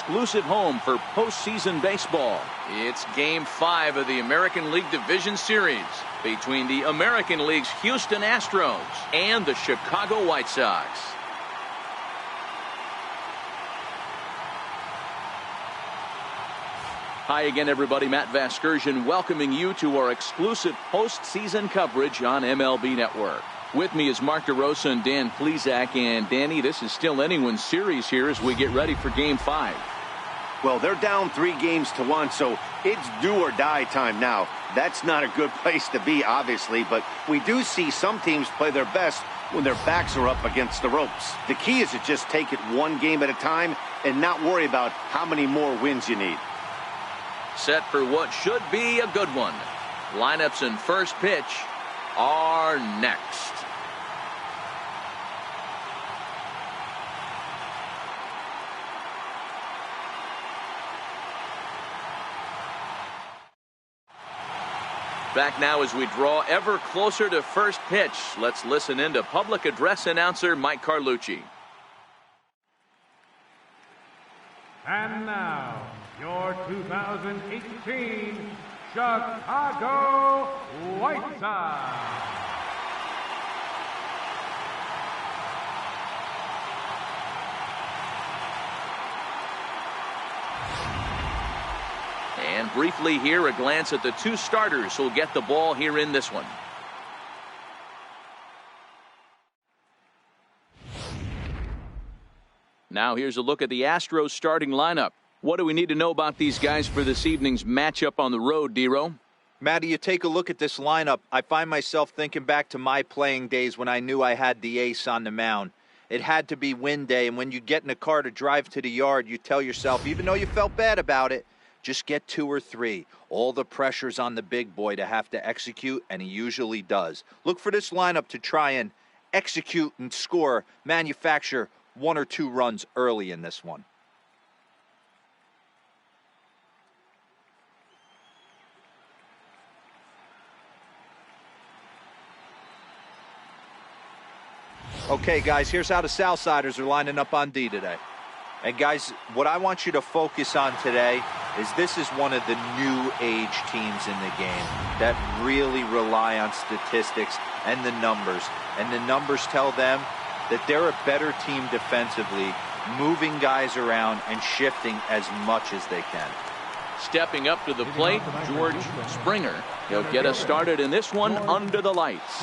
exclusive home for postseason baseball. It's Game 5 of the American League Division Series between the American League's Houston Astros and the Chicago White Sox. Hi again, everybody. Matt Vasgersian welcoming you to our exclusive postseason coverage on MLB Network. With me is Mark DeRosa and Dan Plesac. And Danny, this is still anyone's series here as we get ready for Game 5. Well, they're down 3-1, so it's do or die time now. That's not a good place to be, obviously, but we do see some teams play their best when their backs are up against the ropes. The key is to just take it one game at a time and not worry about how many more wins you need. Set for what should be a good one. Lineups and first pitch are next. Back now as we draw ever closer to first pitch. Let's listen in to public address announcer Mike Carlucci. And now, your 2018 Chicago White Sox. And briefly here, a glance at the two starters who'll get the ball here in this one. Now here's a look at the Astros starting lineup. What do we need to know about these guys for this evening's matchup on the road, Dero? Matty, you take a look at this lineup. I find myself thinking back to my playing days when I knew I had the ace on the mound. It had to be win day, and when you get in a car to drive to the yard, you tell yourself, even though you felt bad about it, just get 2 or 3. All the pressure's on the big boy to have to execute, and he usually does. Look for this lineup to try and execute and score, manufacture 1 or 2 runs early in this one. Okay, guys, here's how the Southsiders are lining up on D today. And, guys, what I want you to focus on today is this is one of the new age teams in the game that really rely on statistics and the numbers. And the numbers tell them that they're a better team defensively, moving guys around and shifting as much as they can. Stepping up to the plate, George Springer. He'll get us started in this one under the lights.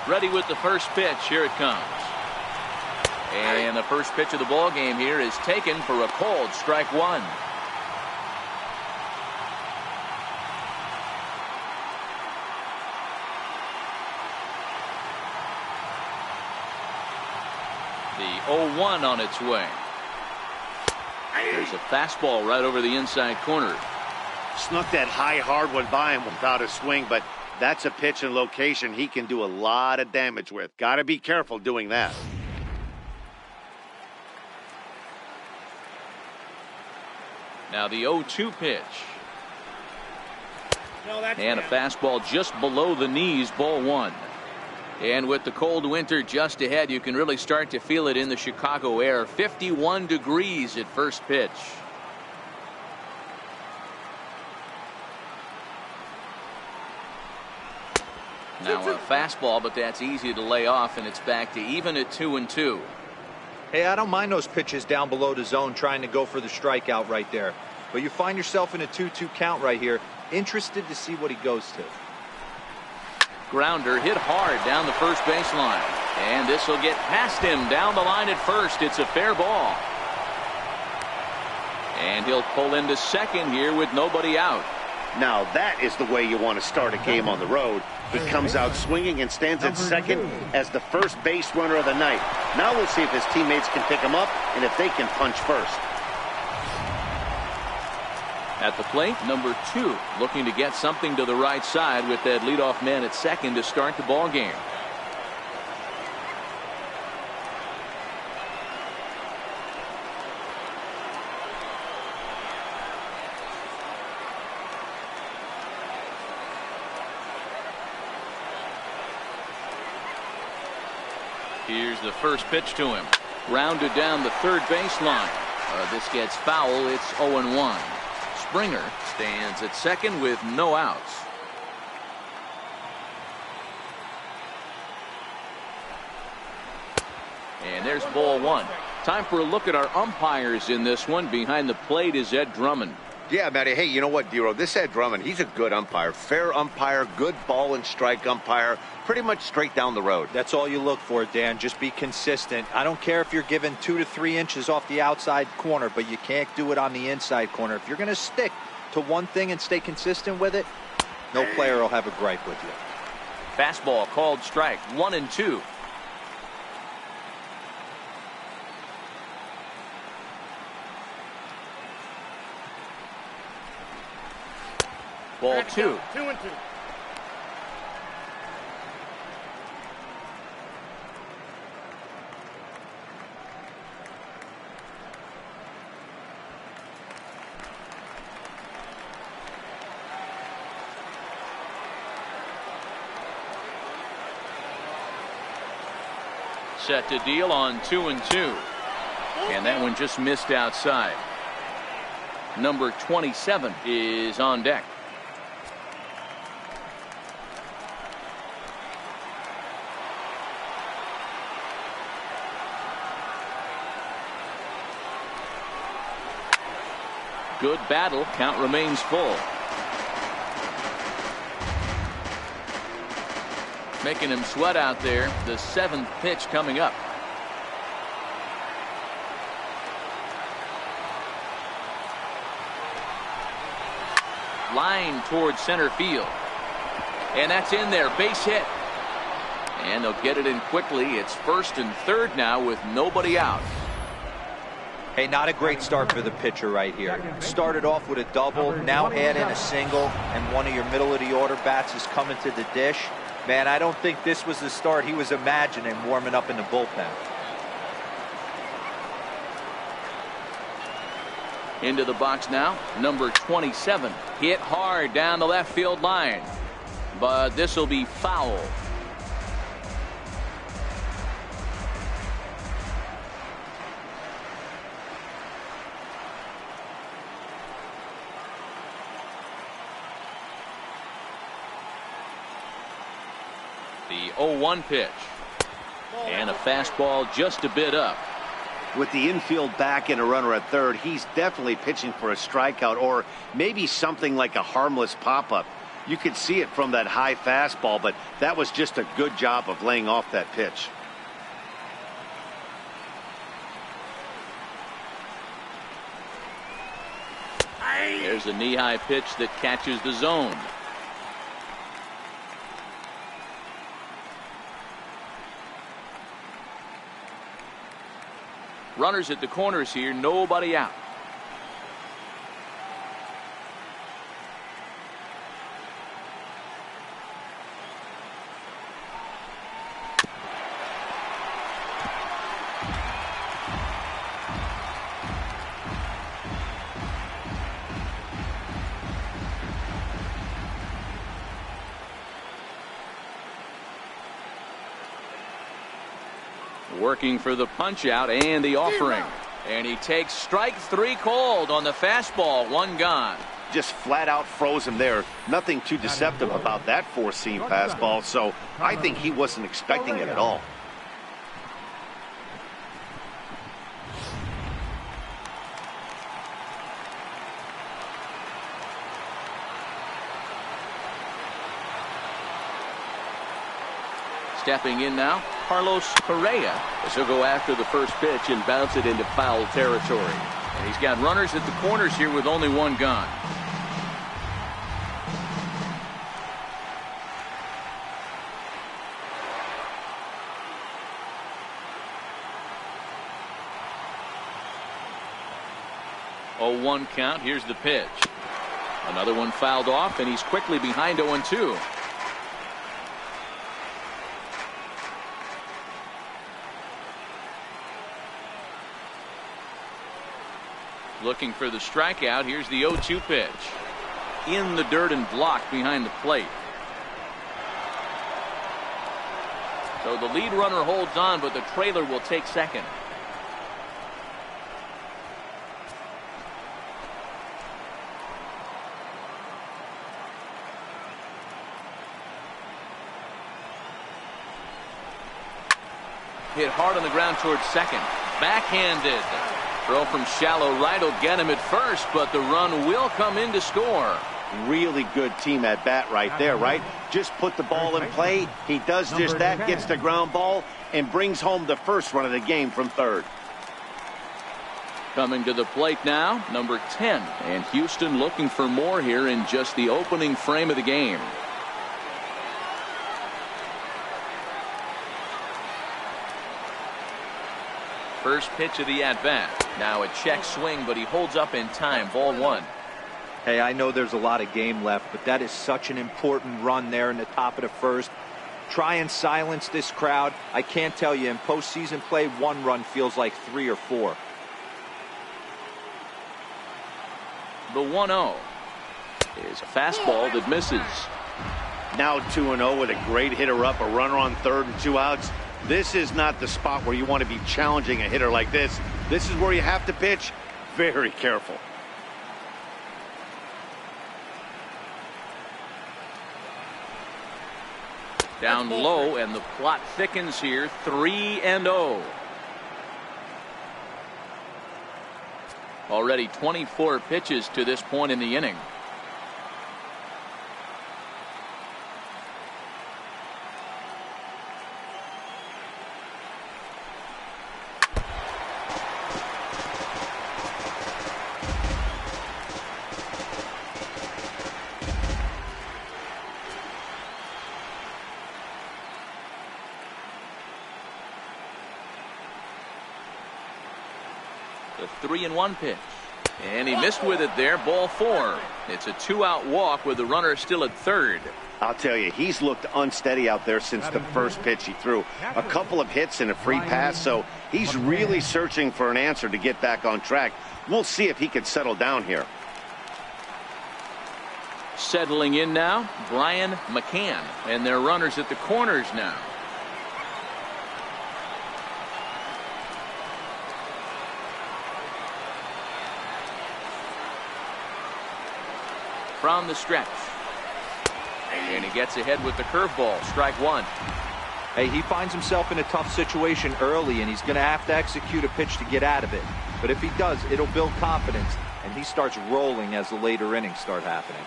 Ready with the first pitch. Here it comes. And the first pitch of the ball game here is taken for a called strike 1. The 0-1 on its way. There's a fastball right over the inside corner. Snuck that high hard one by him without a swing, but that's a pitch and location he can do a lot of damage with. Got to be careful doing that. Now the 0-2 pitch. And a fastball just below the knees, ball 1. And with the cold winter just ahead, you can really start to feel it in the Chicago air. 51 degrees at first pitch. Now a fastball, but that's easy to lay off, and it's back to even at 2-2. Hey, I don't mind those pitches down below the zone trying to go for the strikeout right there. But you find yourself in a 2-2 count right here. Interested to see what he goes to. Grounder hit hard down the first baseline. And this will get past him down the line at first. It's a fair ball. And he'll pull into second here with nobody out. Now that is the way you want to start a game on the road. He comes out swinging and stands at second as the first base runner of the night. Now we'll see if his teammates can pick him up and if they can punch first. At the plate, number 2, looking to get something to the right side with that leadoff man at second to start the ball game. Here's the first pitch to him. Rounded down the third baseline. This gets foul. It's 0-1. Springer stands at second with no outs. And there's ball one. Time for a look at our umpires in this one. Behind the plate is Ed Drummond. Yeah, Matty. Hey, you know what, Dero? This Ed Drummond, he's a good umpire. Fair umpire, good ball and strike umpire. Pretty much straight down the road. That's all you look for, Dan. Just be consistent. I don't care if you're given 2 to 3 inches off the outside corner, but you can't do it on the inside corner. If you're going to stick to one thing and stay consistent with it, no player will have a gripe with you. Fastball called strike. 1-2. Ball 2. 2-2. Set to deal on 2-2. And that one just missed outside. Number 27 is on deck. Good battle. Count remains full. Making him sweat out there. The 7th pitch coming up. Line towards center field. And that's in there. Base hit. And they'll get it in quickly. It's first and third now with nobody out. Hey, not a great start for the pitcher right here. Started off with a double, now add in a single, and one of your middle of the order bats is coming to the dish. Man, I don't think this was the start he was imagining warming up in the bullpen. Into the box now, number 27. Hit hard down the left field line. But this will be foul. The 0-1 pitch. And a fastball just a bit up. With the infield back and a runner at third, he's definitely pitching for a strikeout or maybe something like a harmless pop-up. You could see it from that high fastball, but that was just a good job of laying off that pitch. There's a knee-high pitch that catches the zone. Runners at the corners here, nobody out. Working for the punch out and the offering. And he takes strike 3 called on the fastball. 1 gone. Just flat out froze him there. Nothing too deceptive about that four-seam fastball, so I think he wasn't expecting it at all. Stepping in now, Carlos Correa, as he'll go after the first pitch and bounce it into foul territory. And he's got runners at the corners here with only 1 gone. Oh, 1 count. Here's the pitch. Another one fouled off, and he's quickly behind 0-2. Looking for the strikeout. Here's the 0-2 pitch. In the dirt and blocked behind the plate. So the lead runner holds on, but the trailer will take second. hit hard on the ground towards second. Backhanded. Throw from shallow right will get him at first, but the run will come in to score. Really good team at bat right there, right? Just put the ball in play. He does just that, gets the ground ball, and brings home the first run of the game from third. Coming to the plate now, number 10. And Houston looking for more here in just the opening frame of the game. First pitch of the at-bat. Now a check swing, but he holds up in time. Ball one. Hey, I know there's a lot of game left, but that is such an important run there in the top of the first. Try and silence this crowd. I can't tell you, in postseason play, one run feels like 3 or 4. The 1-0 is a fastball that misses. Now 2-0 with a great hitter up, a runner on third and 2 outs. This is not the spot where you want to be challenging a hitter like this. This is where you have to pitch very careful. Down low, and the plot thickens here. 3-0. Already 24 pitches to this point in the inning. The 3-1 pitch. And he missed with it there. Ball 4. It's a 2-out walk with the runner still at third. I'll tell you, he's looked unsteady out there since the first pitch he threw. A couple of hits and a free pass, so he's really searching for an answer to get back on track. We'll see if he can settle down here. Settling in now, Brian McCann. And their runners at the corners now. From the stretch. And he gets ahead with the curveball. Strike one. Hey, he finds himself in a tough situation early, and he's going to have to execute a pitch to get out of it. But if he does, it'll build confidence, and he starts rolling as the later innings start happening.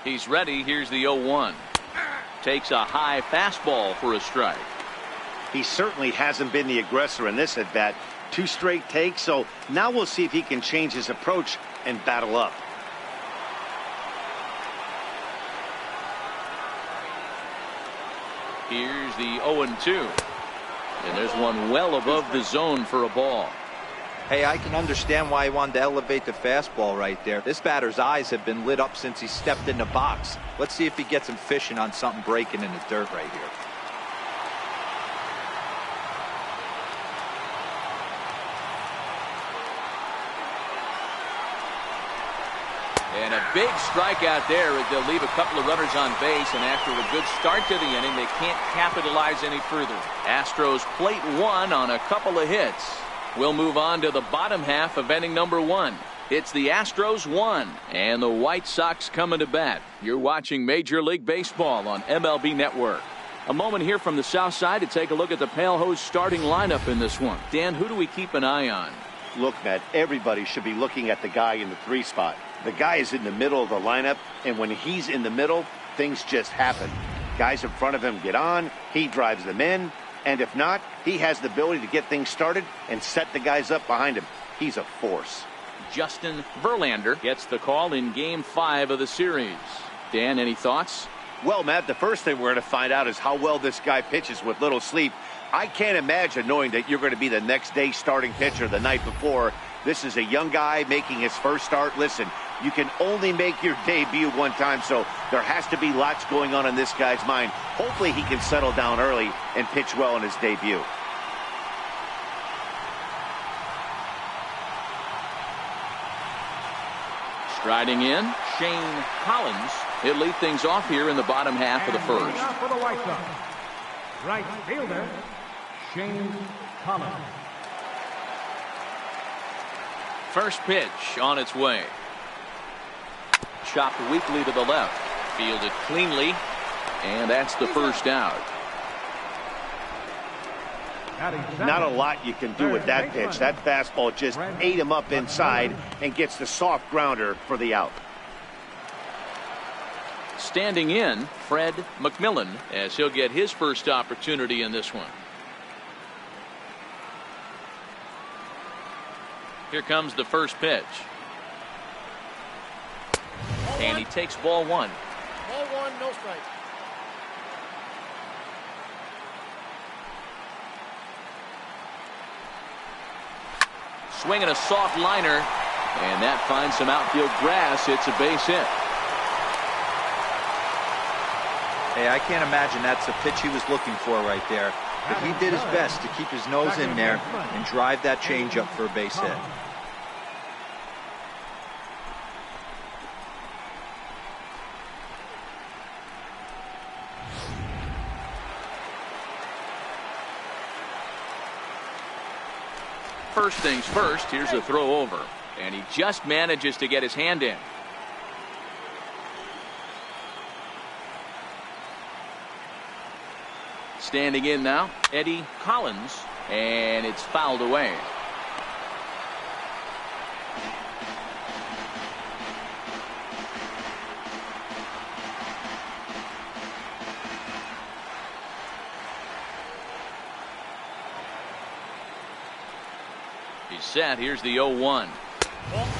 He's ready. Here's the 0-1. Takes a high fastball for a strike. He certainly hasn't been the aggressor in this at bat. 2 straight takes, so now we'll see if he can change his approach and battle up. Here's the 0-2. And there's one well above the zone for a ball. Hey, I can understand why he wanted to elevate the fastball right there. This batter's eyes have been lit up since he stepped in the box. Let's see if he gets him fishing on something breaking in the dirt right here. And a big strikeout there. They'll leave a couple of runners on base, and after a good start to the inning, they can't capitalize any further. Astros plate 1 on a couple of hits. We'll move on to the bottom half of inning number 1. It's the Astros 1 and the White Sox coming to bat. You're watching Major League Baseball on MLB Network. A moment here from the south side to take a look at the Pale Hose starting lineup in this one. Dan, who do we keep an eye on? Look, Matt, everybody should be looking at the guy in the 3 spot. The guy is in the middle of the lineup, and when he's in the middle, things just happen. Guys in front of him get on, he drives them in, and if not, he has the ability to get things started and set the guys up behind him. He's a force. Justin Verlander gets the call in Game 5 of the series. Dan, any thoughts? Well, Matt, the first thing we're going to find out is how well this guy pitches with little sleep. I can't imagine knowing that you're going to be the next day starting pitcher the night before. This is a young guy making his first start. Listen, you can only make your debut one time, so there has to be lots going on in this guy's mind. Hopefully he can settle down early and pitch well in his debut. Striding in, Shane Collins. He'll lead things off here in the bottom half of the first. Now for the White Sox, right fielder, Shane Collins. First pitch on its way. Chopped weakly to the left. Fielded cleanly. And that's the first out. Not a lot you can do with that pitch. That fastball just ate him up inside and gets the soft grounder for the out. Standing in, Fred McMillan, as he'll get his first opportunity in this one. Here comes the first pitch. And he takes ball one. Ball one, no strike. Swinging a soft liner, and that finds some outfield grass. It's a base hit. Hey, I can't imagine that's the pitch he was looking for right there. But he did his best to keep his nose in there and drive that changeup for a base hit. First things first, here's a throw over. And he just manages to get his hand in. Standing in now, Eddie Collins, and it's fouled away. He's set. Here's the 0-1.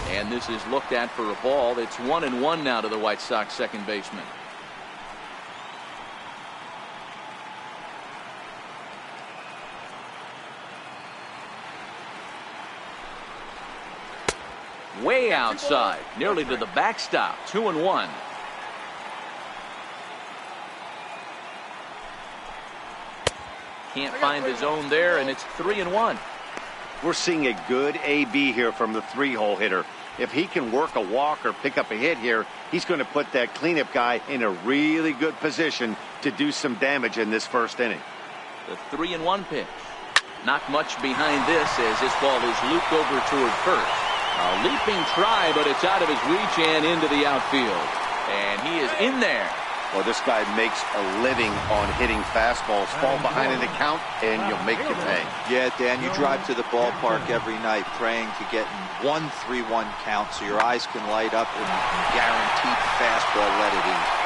And this is looked at for a ball. It's 1-1 now to the White Sox second baseman. Way outside, nearly to the backstop. 2-1. Can't find the zone there, and it's 3-1. We're seeing a good AB here from the three-hole hitter. If he can work a walk or pick up a hit here, he's going to put that cleanup guy in a really good position to do some damage in this first inning. The 3-1 pitch. Not much behind this as this ball is looped over toward first. A leaping try, but it's out of his reach and into the outfield. And he is in there. Well, this guy makes a living on hitting fastballs. Fall behind in the count, and you'll make you pay. Yeah, Dan, you drive to the ballpark every night praying to get in 1-3-1 count so your eyes can light up and guaranteed fastball let it eat.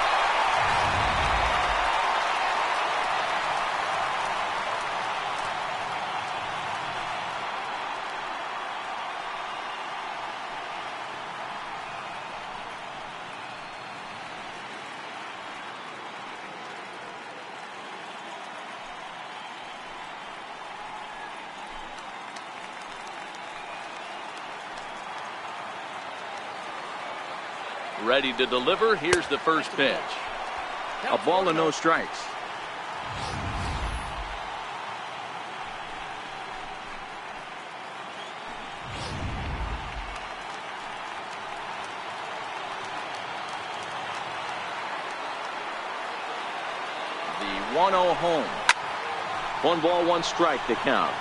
Ready to deliver. Here's the first pitch. A ball and no strikes. The 1-0 home. 1 ball, 1 strike to count.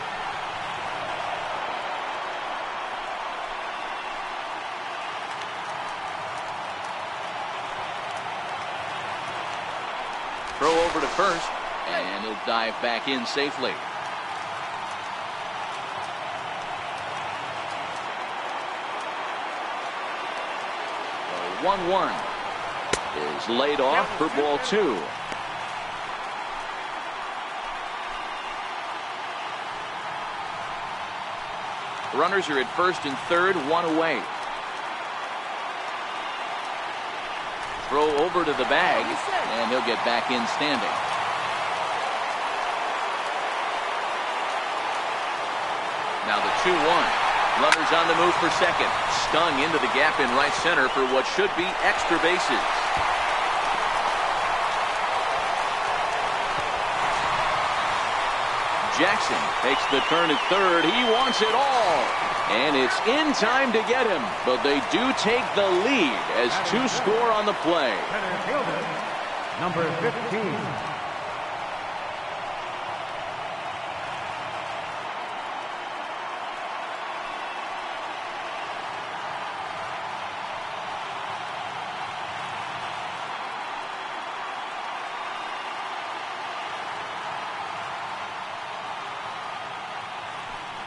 Throw over to first, and he'll dive back in safely. The 1-1 is laid off for ball 2. Runners are at first and third, 1 away. Throw over to the bag, and he'll get back in standing. Now the 2-1. Runners on the move for second. Stung into the gap in right center for what should be extra bases. Jackson takes the turn at third. He wants it all. And it's in time to get him. But they do take the lead as 2 score on the play. Center fielder, number 15.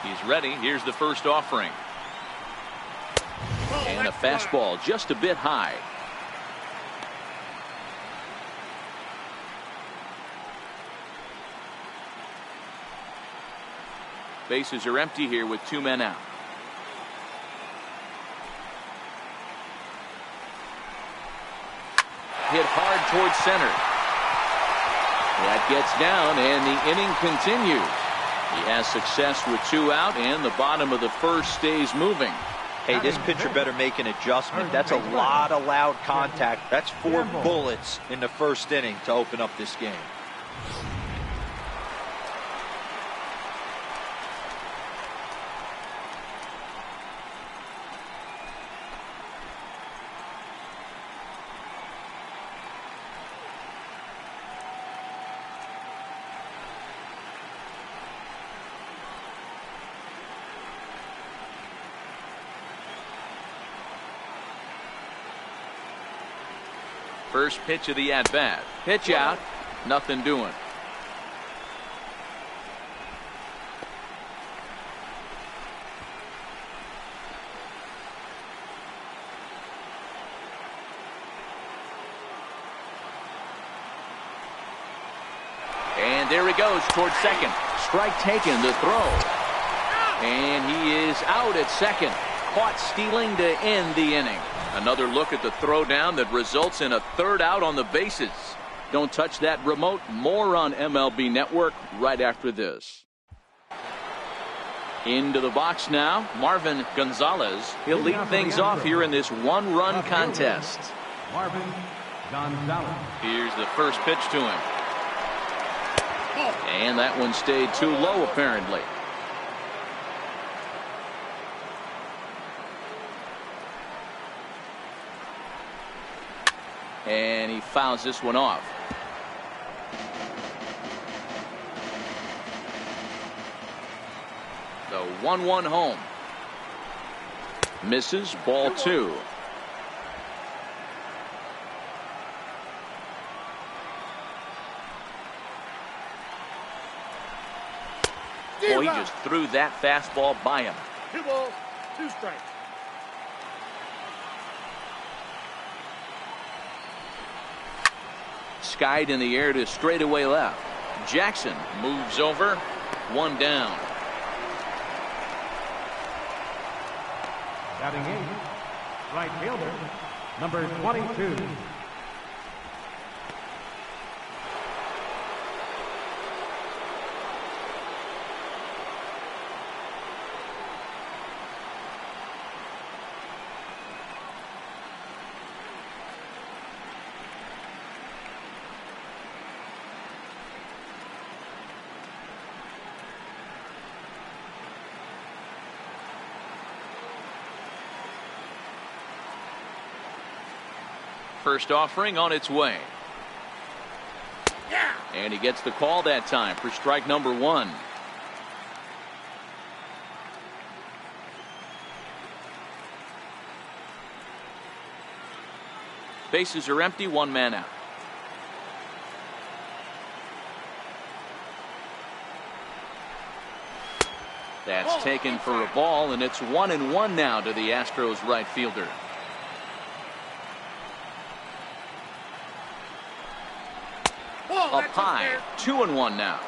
He's ready. Here's the first offering. And a fastball just a bit high. Bases are empty here with 2 men out. Hit hard towards center. That gets down, and the inning continues. He has success with 2 out, and the bottom of the first stays moving. Hey, this pitcher better make an adjustment. That's a lot of loud contact. That's 4 bullets in the first inning to open up this game. First pitch of the at-bat. Pitch out. Nothing doing. And there he goes towards second. Strike taken, the throw. And he is out at second. Caught stealing to end the inning. Another look at the throwdown that results in a 3rd out on the bases. Don't touch that remote. More on MLB Network right after this. Into the box now, Marvin Gonzalez. He'll lead things off here in this 1-run contest. Marvin Gonzalez. Here's the first pitch to him. And that one stayed too low apparently. And he fouls this one off. The 1-1 home. Misses, ball 2. Boy, he just threw that fastball by him. 2 balls, 2 strikes. Skied in the air to straightaway left. Jackson moves over. 1 down. Batting 8th, right fielder, number 22. First offering on its way. And he gets the call that time for strike number 1. Bases are empty, 1 man out. That's taken for a ball, and it's 1-1 now to the Astros right fielder. Up high, 2-1 now.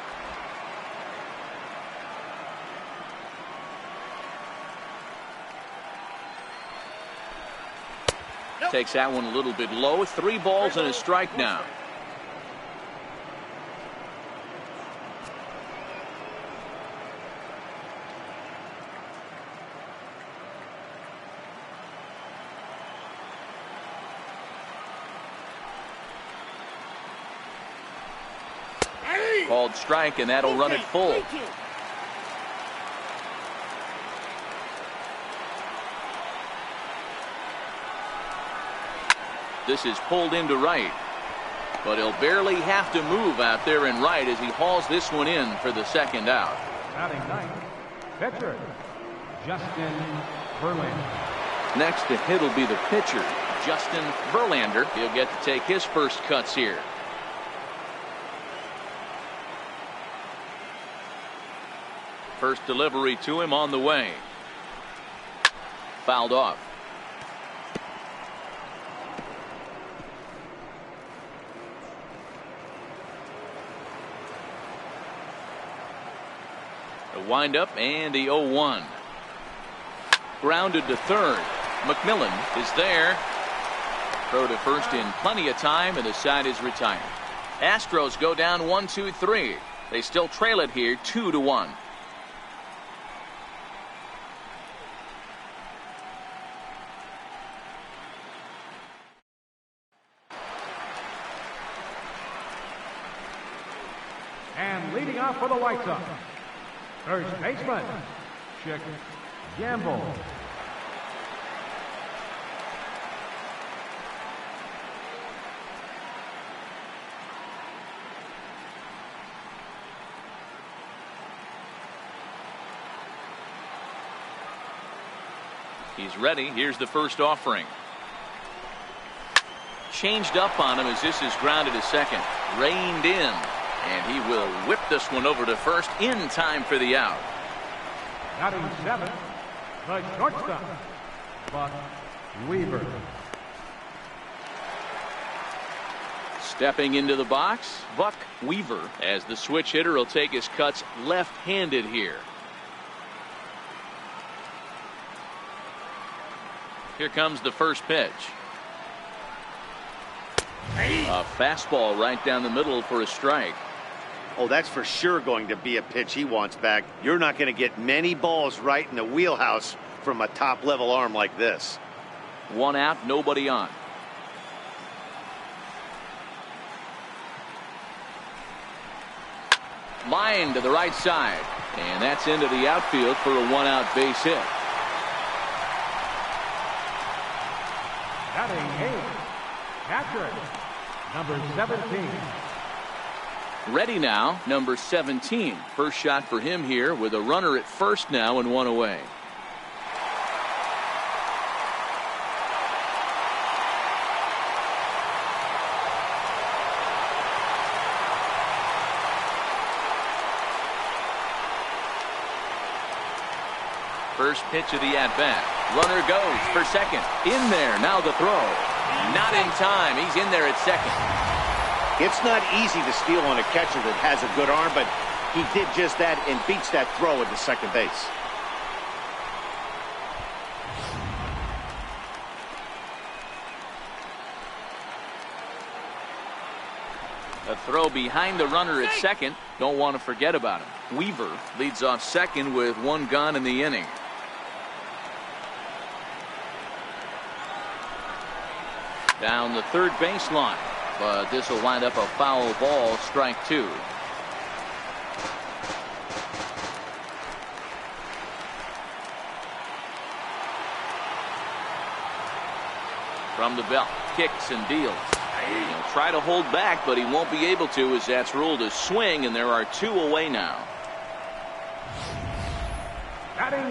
Takes that one a little bit low. 3 balls and a strike now. Called strike, and that'll run it full. This is pulled into right, but he'll barely have to move out there in right as he hauls this one in for the 2nd out. Batting 9th, pitcher, Justin Verlander. Next to hit will be the pitcher, Justin Verlander. He'll get to take his first cuts here. First delivery to him on the way. Fouled off. The windup and the 0-1. Grounded to third. McMillan is there. Throw to first in plenty of time, and the side is retired. Astros go down 1-2-3. They still trail it here 2-1. And leading off for the White Sox, first baseman, Chick Gamble. He's ready. Here's the first offering. Changed up on him as this is grounded to second. Reined in. And he will whip this one over to first in time for the out. Batting seventh, the shortstop, Buck Weaver. Stepping into the box, Buck Weaver, as the switch hitter will take his cuts left-handed here. Here comes the first pitch. A fastball right down the middle for a strike. Oh, that's for sure going to be a pitch he wants back. You're not going to get many balls right in the wheelhouse from a top-level arm like this. One out, nobody on. Line to the right side. And that's into the outfield for a one-out base hit. Batting eighth, catcher, number 17. Ready now, number 17. First shot for him here with a runner at first now and one away. First pitch of the at-bat. Runner goes for second. In there. Now the throw. Not in time. He's in there at second. It's not easy to steal on a catcher that has a good arm, but he did just that and beats that throw into second base. A throw behind the runner at second. Don't want to forget about him. Weaver leads off second with one gone in the inning. Down the third baseline, but this will wind up a foul ball, strike two. From the belt, kicks and deals. He'll try to hold back, but he won't be able to, as that's ruled a swing, and there are two away now.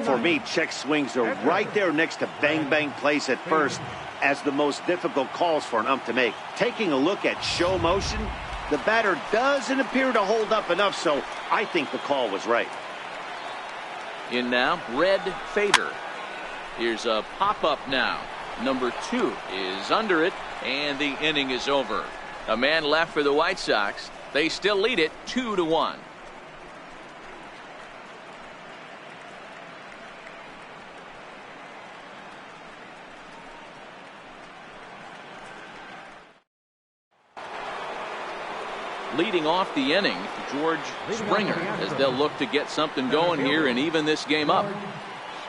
For me, check swings are right there next to bang-bang plays at first as the most difficult calls for an ump to make. Taking a look at show motion, the batter doesn't appear to hold up enough, so I think the call was right. In now, Red Fader. Here's a pop-up now. Number 2 is under it, and the inning is over. A man left for the White Sox. They still lead it 2-1. Leading off the inning, George Springer, as they'll look to get something going here and even this game up.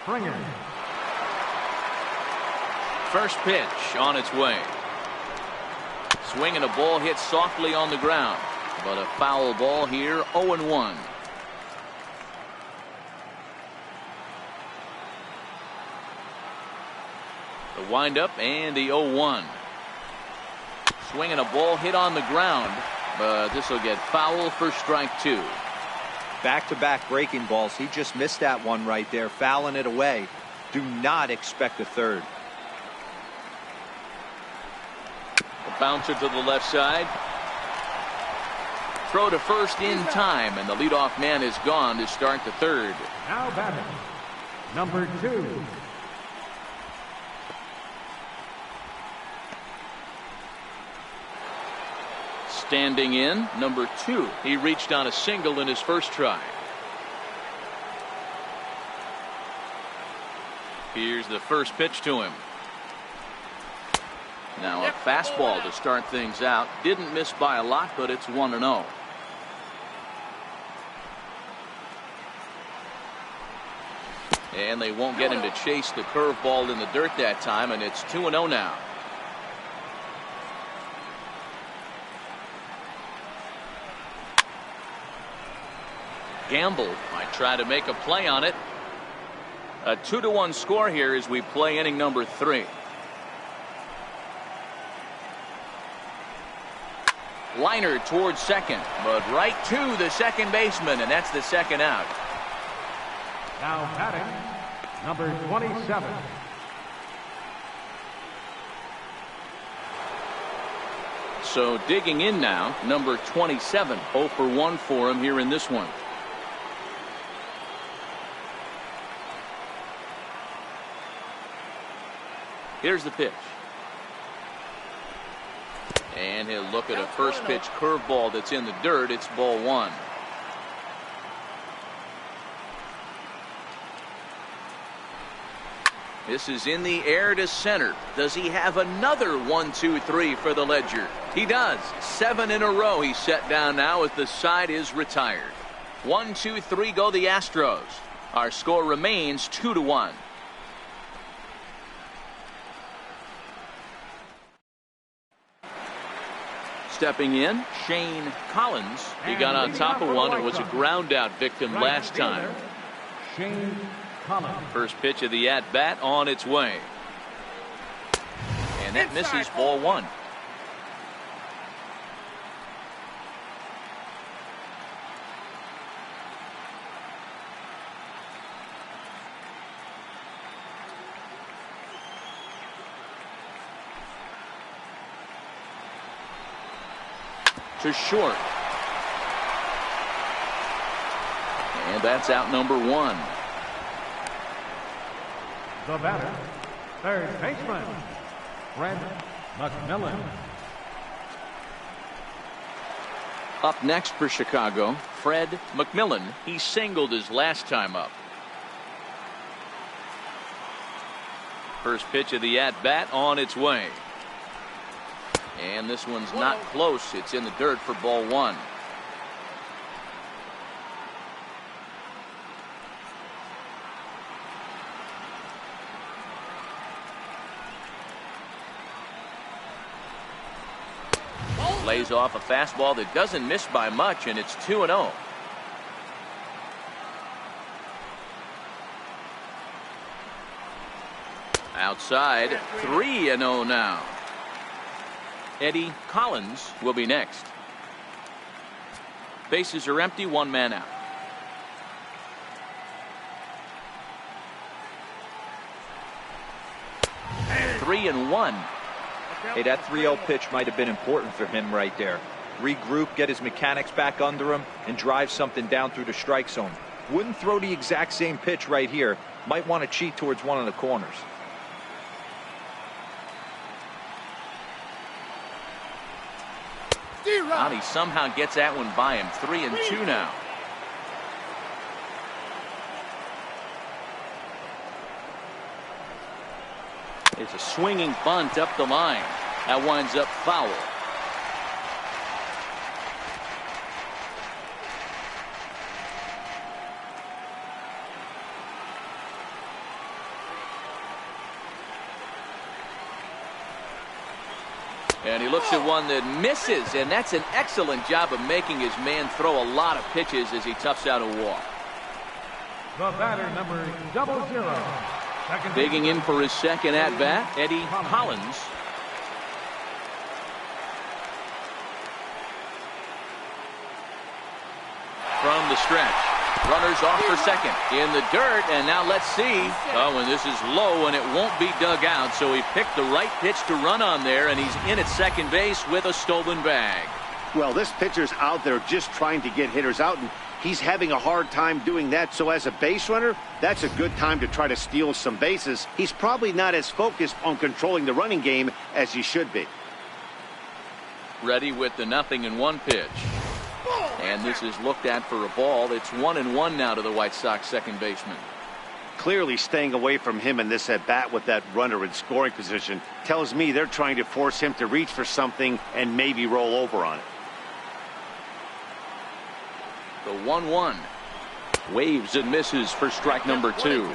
Springer. First pitch on its way. Swing and a ball hit softly on the ground, but a foul ball here, 0-1. The windup and the 0-1. Swing and a ball hit on the ground, but this will get foul for strike two. Back-to-back breaking balls. He just missed that one right there, fouling it away. Do not expect a third. A bouncer to the left side. throw to first in time, and the leadoff man is gone to start the third. Now batting, number 2. Standing in, number 2. He reached on a single in his first try. Here's the first pitch to him. Now a fastball to start things out. Didn't miss by a lot, but it's 1-0. And they won't get him to chase the curveball in the dirt that time, and it's 2-0 now. Gamble might try to make a play on it. A 2-1 score here as we play inning number 3. Liner towards second, but right to the second baseman, and that's the second out. Now batting, number 27. So digging in now, number 27. 0 for 1 for him here in this one. Here's the pitch. And he'll look at a first pitch curveball that's in the dirt. It's ball 1. This is in the air to center. Does he have another 1, 2, 3 for the ledger? He does. 7 in a row he's set down now as the side is retired. 1, 2, 3 go the Astros. Our score remains 2-1. Stepping in, Shane Collins. He got on top of one and was a ground out victim last time. Shane Collins. First pitch of the at bat on its way. And that misses, ball 1. To short. And that's out number 1. The batter, third baseman, Fred McMillan. Up next for Chicago, Fred McMillan. He singled his last time up. First pitch of the at bat on its way. And this one's not close. It's in the dirt for ball 1. Lays off a fastball that doesn't miss by much, and it's 2-0. Outside, 3-0 now. Eddie Collins will be next. Bases are empty, 1 man out. And 3-1. Hey, that 3-0 pitch might have been important for him right there. Regroup, get his mechanics back under him, and drive something down through the strike zone. Wouldn't throw the exact same pitch right here. Might want to cheat towards one of the corners. He somehow gets that one by him. 3-2 now. It's a swinging bunt up the line. That winds up foul. And he looks at one that misses, and that's an excellent job of making his man throw a lot of pitches as he toughs out a walk. The batter, number 00. Digging in for his second at bat, Eddie Collins. From the stretch. Runners off for second. In the dirt, and now let's see. Oh, and this is low, and it won't be dug out, so he picked the right pitch to run on there, and he's in at second base with a stolen bag. Well, this pitcher's out there just trying to get hitters out, and he's having a hard time doing that. So as a base runner, that's a good time to try to steal some bases. He's probably not as focused on controlling the running game as he should be. Ready with the 0-1 pitch. And this is looked at for a ball. It's 1-1 now to the White Sox second baseman. Clearly staying away from him in this at-bat with that runner in scoring position tells me they're trying to force him to reach for something and maybe roll over on it. The 1-1. Waves and misses for strike number 2.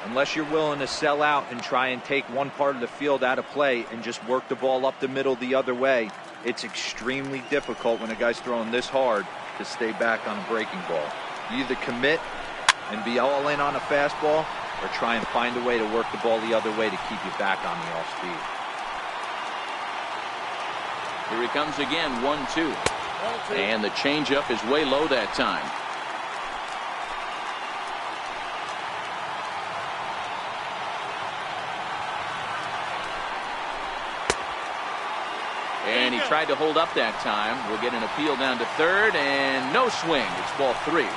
Unless you're willing to sell out and try and take one part of the field out of play and just work the ball up the middle the other way, it's extremely difficult when a guy's throwing this hard to stay back on a breaking ball. You either commit and be all in on a fastball or try and find a way to work the ball the other way to keep you back on the off speed. Here he comes again, 1-2. And the changeup is way low that time. And he tried to hold up that time. We'll get an appeal down to third, and no swing. It's ball 3.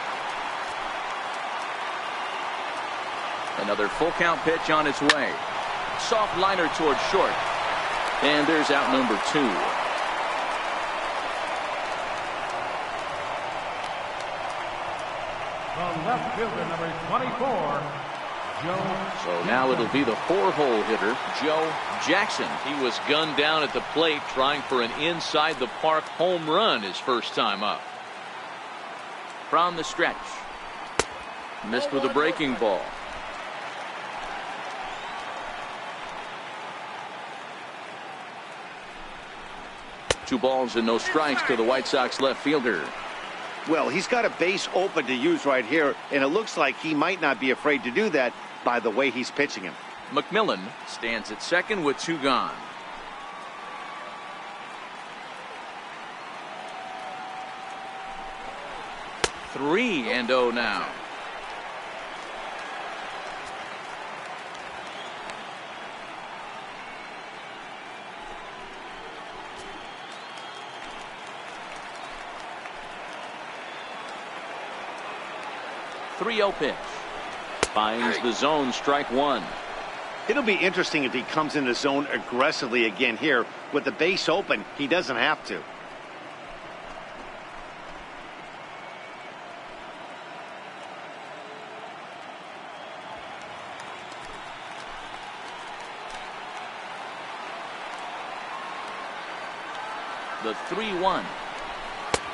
Another full count pitch on its way. Soft liner towards short. And there's out number 2. The left fielder, number 24, Joe. So now it'll be the 4-hole hitter, Joe Jackson. He was gunned down at the plate trying for an inside the park home run his first time up. From the stretch. Missed with a breaking ball. Two balls and no strikes to the White Sox left fielder. Well, he's got a base open to use right here, and it looks like he might not be afraid to do that by the way he's pitching him. McMillan stands at second with 2 gone. Three and 0 now. .30 pitch. Finds the zone, strike 1. It'll be interesting if he comes in the zone aggressively again here. With the base open, he doesn't have to. The 3-1.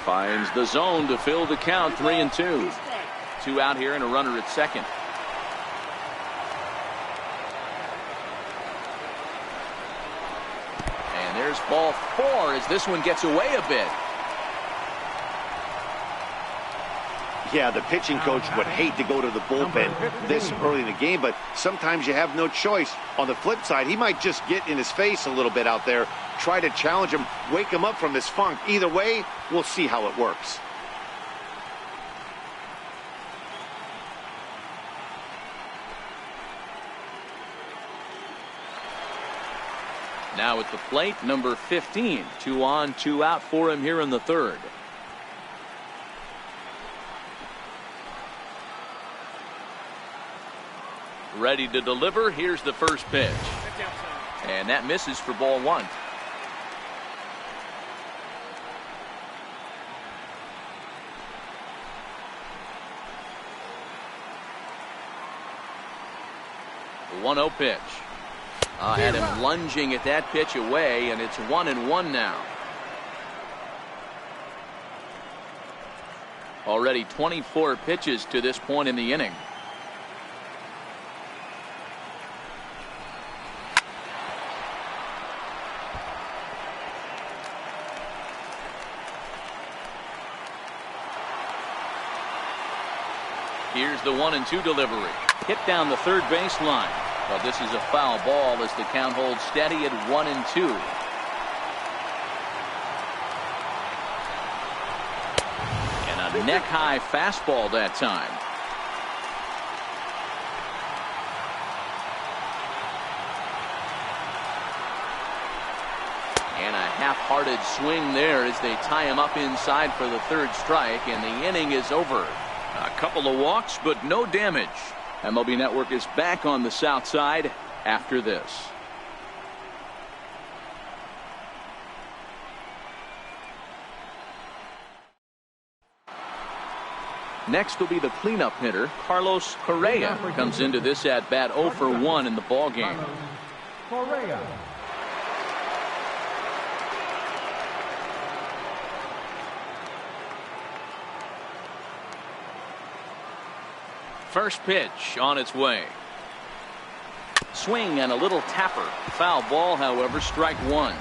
Finds the zone to fill the count, 3-2. 2 out here and a runner at second. And there's ball 4 as this one gets away a bit. Yeah, the pitching coach would hate to go to the bullpen this early in the game, but sometimes you have no choice. On the flip side, he might just get in his face a little bit out there, try to challenge him, wake him up from his funk. Either way, we'll see how it works. Now at the plate, number 15. 2 on, 2 out for him here in the third. Ready to deliver. Here's the first pitch. And that misses for ball 1. The 1-0 pitch. Had him lunging at that pitch away, and it's 1-1 now. Already 24 pitches to this point in the inning. Here's the 1-2 delivery. Hit down the third baseline. But this is a foul ball as the count holds steady at 1-2. And a neck-high fastball that time. And a half-hearted swing there as they tie him up inside for the third strike, and the inning is over. A couple of walks, but no damage. MLB Network is back on the south side after this. Next will be the cleanup hitter, Carlos Correa. Comes into this at bat 0 for 1 in the ball game. Correa. First pitch on its way. Swing and a little tapper. Foul ball, however, strike one.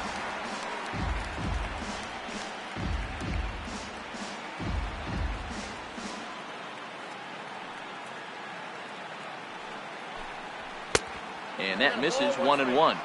And that misses 1-1.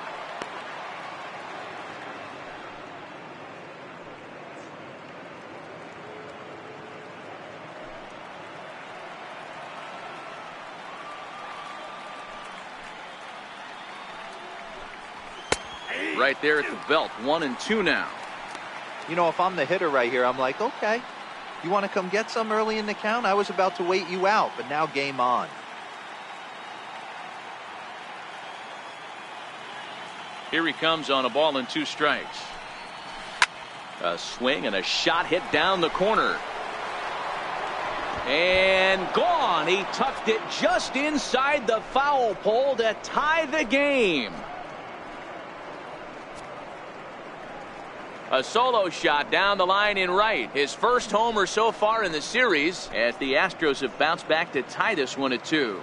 Right there at the belt. 1-2 now. You know, if I'm the hitter right here, I'm like, okay, you want to come get some early in the count? I was about to wait you out, but now game on. Here he comes on a ball and 2 strikes. A swing and a shot hit down the corner. And gone. He tucked it just inside the foul pole to tie the game. A solo shot down the line in right. His first homer so far in the series, as the Astros have bounced back to tie this one at 2.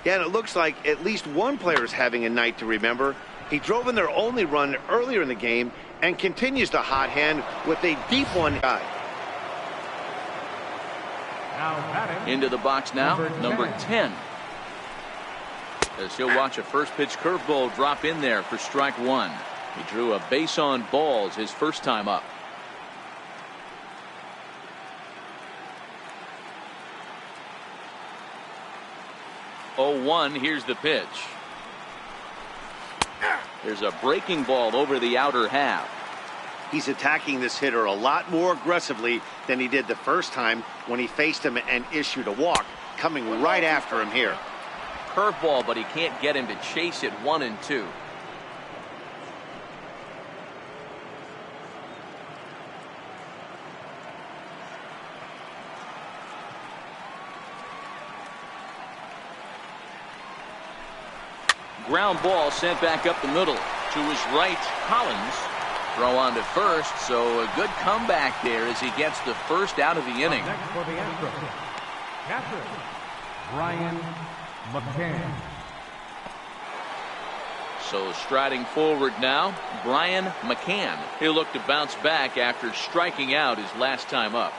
Yeah, and it looks like at least one player is having a night to remember. He drove in their only run earlier in the game and continues to hot hand with a deep one guy. Into the box now, number 10. As he'll watch a first pitch curveball drop in there for strike one. He drew a base on balls his first time up. Oh, 1, here's the pitch. There's a breaking ball over the outer half. He's attacking this hitter a lot more aggressively than he did the first time when he faced him and issued a walk, coming right after him here. Curveball, but he can't get him to chase it 1-2. Ground ball sent back up the middle to his right. Collins. Throw on to first, so a good comeback there as he gets the first out of the inning. Next for the Astros, catcher Brian McCann. So striding forward now, Brian McCann. He'll look to bounce back after striking out his last time up.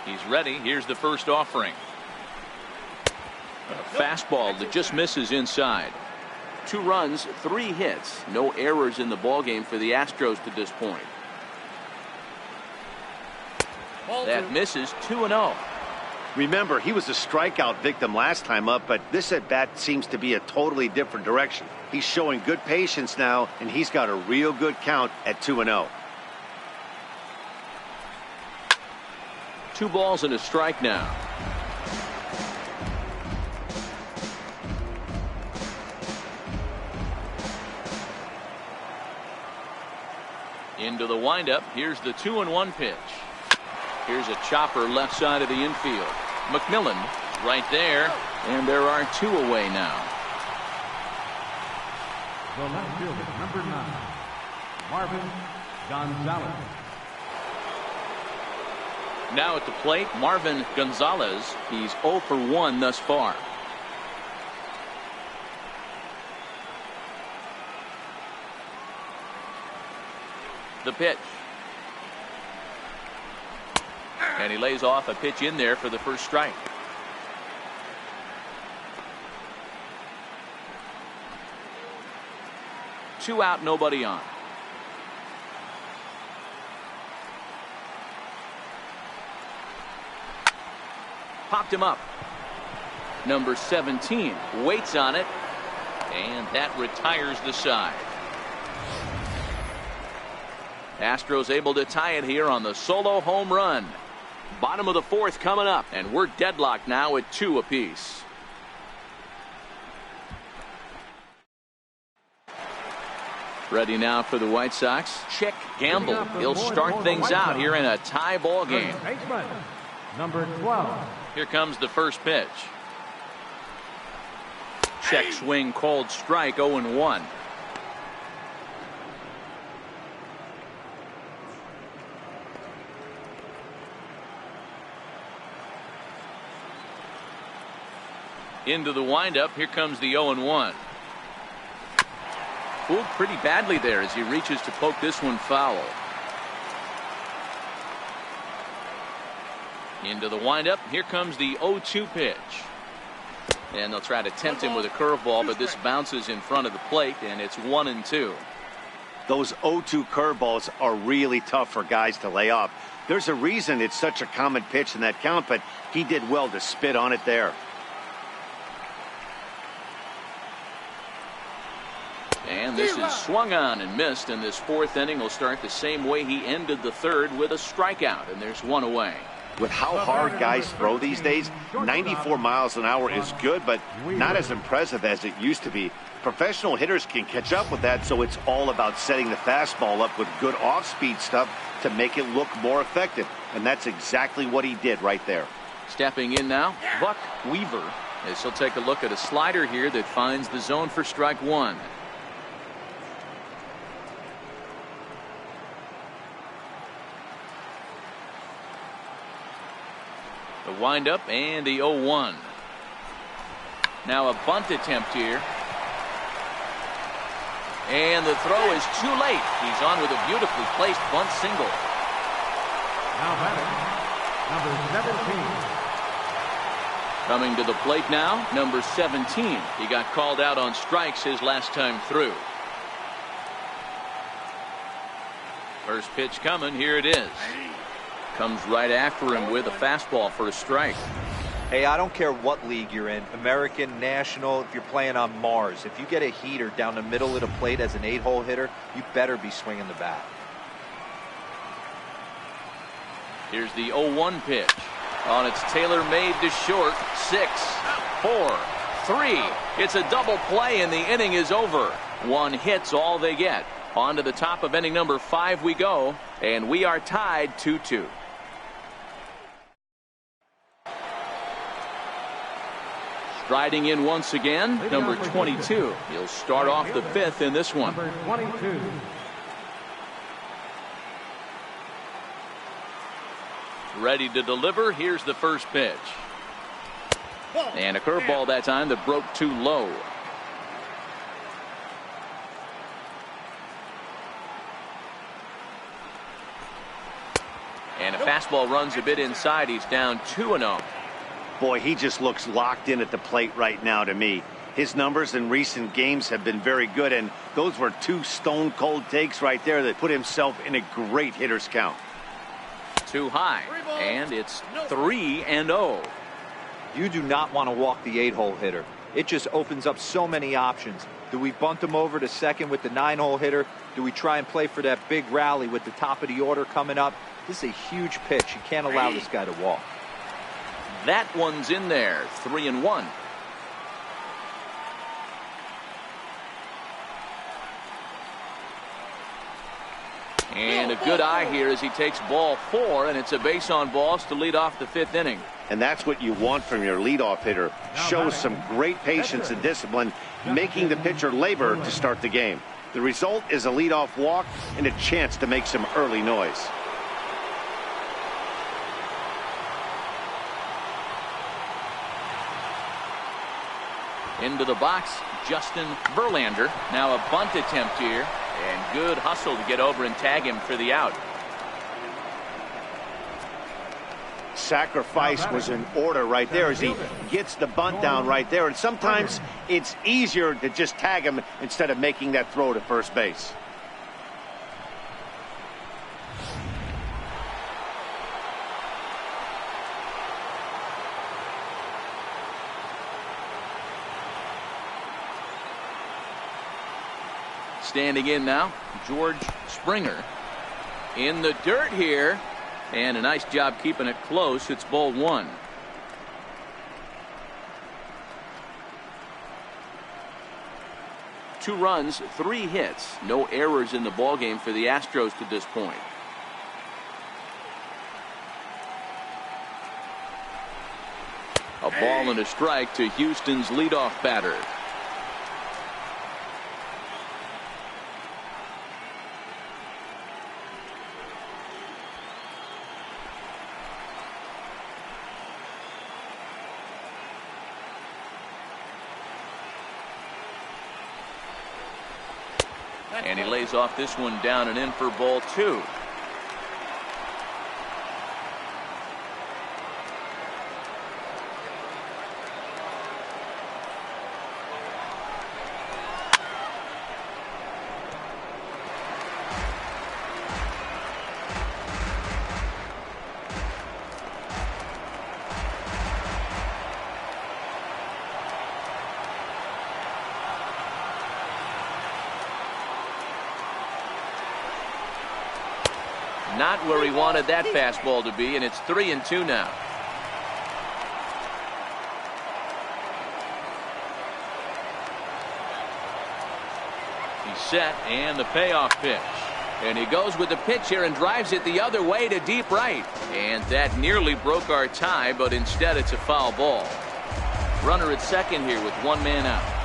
He's ready. Here's the first offering. A fastball that just misses inside. 2 runs, 3 hits. No errors in the ballgame for the Astros to this point. That misses 2-0. Remember, he was a strikeout victim last time up, but this at bat seems to be a totally different direction. He's showing good patience now, and he's got a real good count at 2-0. 2 balls and a strike now. Into the windup. Here's the 2-1 pitch. Here's a chopper left side of the infield. McMillan right there, and there are 2 away now. The left fielder, number 9, Marvin Gonzalez. Now at the plate, Marvin Gonzalez. He's 0 for 1 thus far. The pitch. And he lays off a pitch in there for the first strike. Two out, nobody on. Popped him up. Number 17 waits on it, and that retires the side. Astros able to tie it here on the solo home run. Bottom of the fourth coming up, and we're deadlocked now at 2 apiece. Ready now for the White Sox. Chick Gamble. He'll start things out here in a tie ball game. Baseman, number 12. Here comes the first pitch. Check swing, called strike, 0-1. Into the windup. Here comes the 0-1. Fooled pretty badly there as he reaches to poke this one foul. Into the windup. Here comes the 0-2 pitch. And they'll try to tempt him with a curveball, but this bounces in front of the plate, and it's 1-2. Those 0-2 curveballs are really tough for guys to lay off. There's a reason it's such a common pitch in that count, but he did well to spit on it there. And this is swung on and missed, and this fourth inning will start the same way he ended the third, with a strikeout, and there's one away. With how hard guys throw these days, 94 miles an hour is good, but not as impressive as it used to be. Professional hitters can catch up with that, so it's all about setting the fastball up with good off-speed stuff to make it look more effective, and that's exactly what he did right there. Stepping in now, Buck Weaver, as he'll take a look at a slider here that finds the zone for strike one. The windup and the 0-1. Now a bunt attempt here. And the throw is too late. He's on with a beautifully placed bunt single. Now batting, number 17. Coming to the plate now, number 17. He got called out on strikes his last time through. First pitch coming. Here it is. Comes right after him with a fastball for a strike. Hey, I don't care what league you're in, American, National, if you're playing on Mars. If you get a heater down the middle of the plate as an 8-hole hitter, you better be swinging the bat. Here's the 0-1 pitch. On its tailor-made to short. 6, 4, 3. It's a double play, and the inning is over. One hit's all they get. On to the top of inning number 5 we go, and we are tied 2-2. Striding in once again, number 22. He'll start off the 5th in this one. Number 22. Ready to deliver. Here's the first pitch. And a curveball that time that broke too low. And a fastball runs a bit inside. He's down 2-0. Boy, he just looks locked in at the plate right now to me. His numbers in recent games have been very good, and those were 2 stone-cold takes right there that put himself in a great hitter's count. Too high, and it's 3-0. You do not want to walk the 8-hole hitter. It just opens up so many options. Do we bunt him over to second with the 9-hole hitter? Do we try and play for that big rally with the top of the order coming up? This is a huge pitch. You can't allow this guy to walk. That one's in there. 3-1. And a good eye here as he takes ball 4, and it's a base on balls to lead off the 5th inning. And that's what you want from your leadoff hitter. Shows some great patience and discipline, making the pitcher labor to start the game. The result is a leadoff walk and a chance to make some early noise. Into the box, Justin Verlander. Now a bunt attempt here, and good hustle to get over and tag him for the out. Sacrifice was in order right there as he gets the bunt down right there, and sometimes it's easier to just tag him instead of making that throw to first base. standing in now, George Springer. In the dirt here, and a nice job keeping it close. It's ball one. Two runs, 3 hits, no errors in the ballgame for the Astros to this point. A ball and a strike to Houston's leadoff batter. And he lays off this one down and in for ball 2. Not where he wanted that fastball to be, and it's 3-2 now. He's set, and the payoff pitch. And he goes with the pitch here and drives it the other way to deep right. And that nearly broke our tie, but instead it's a foul ball. Runner at second here with 1 man out.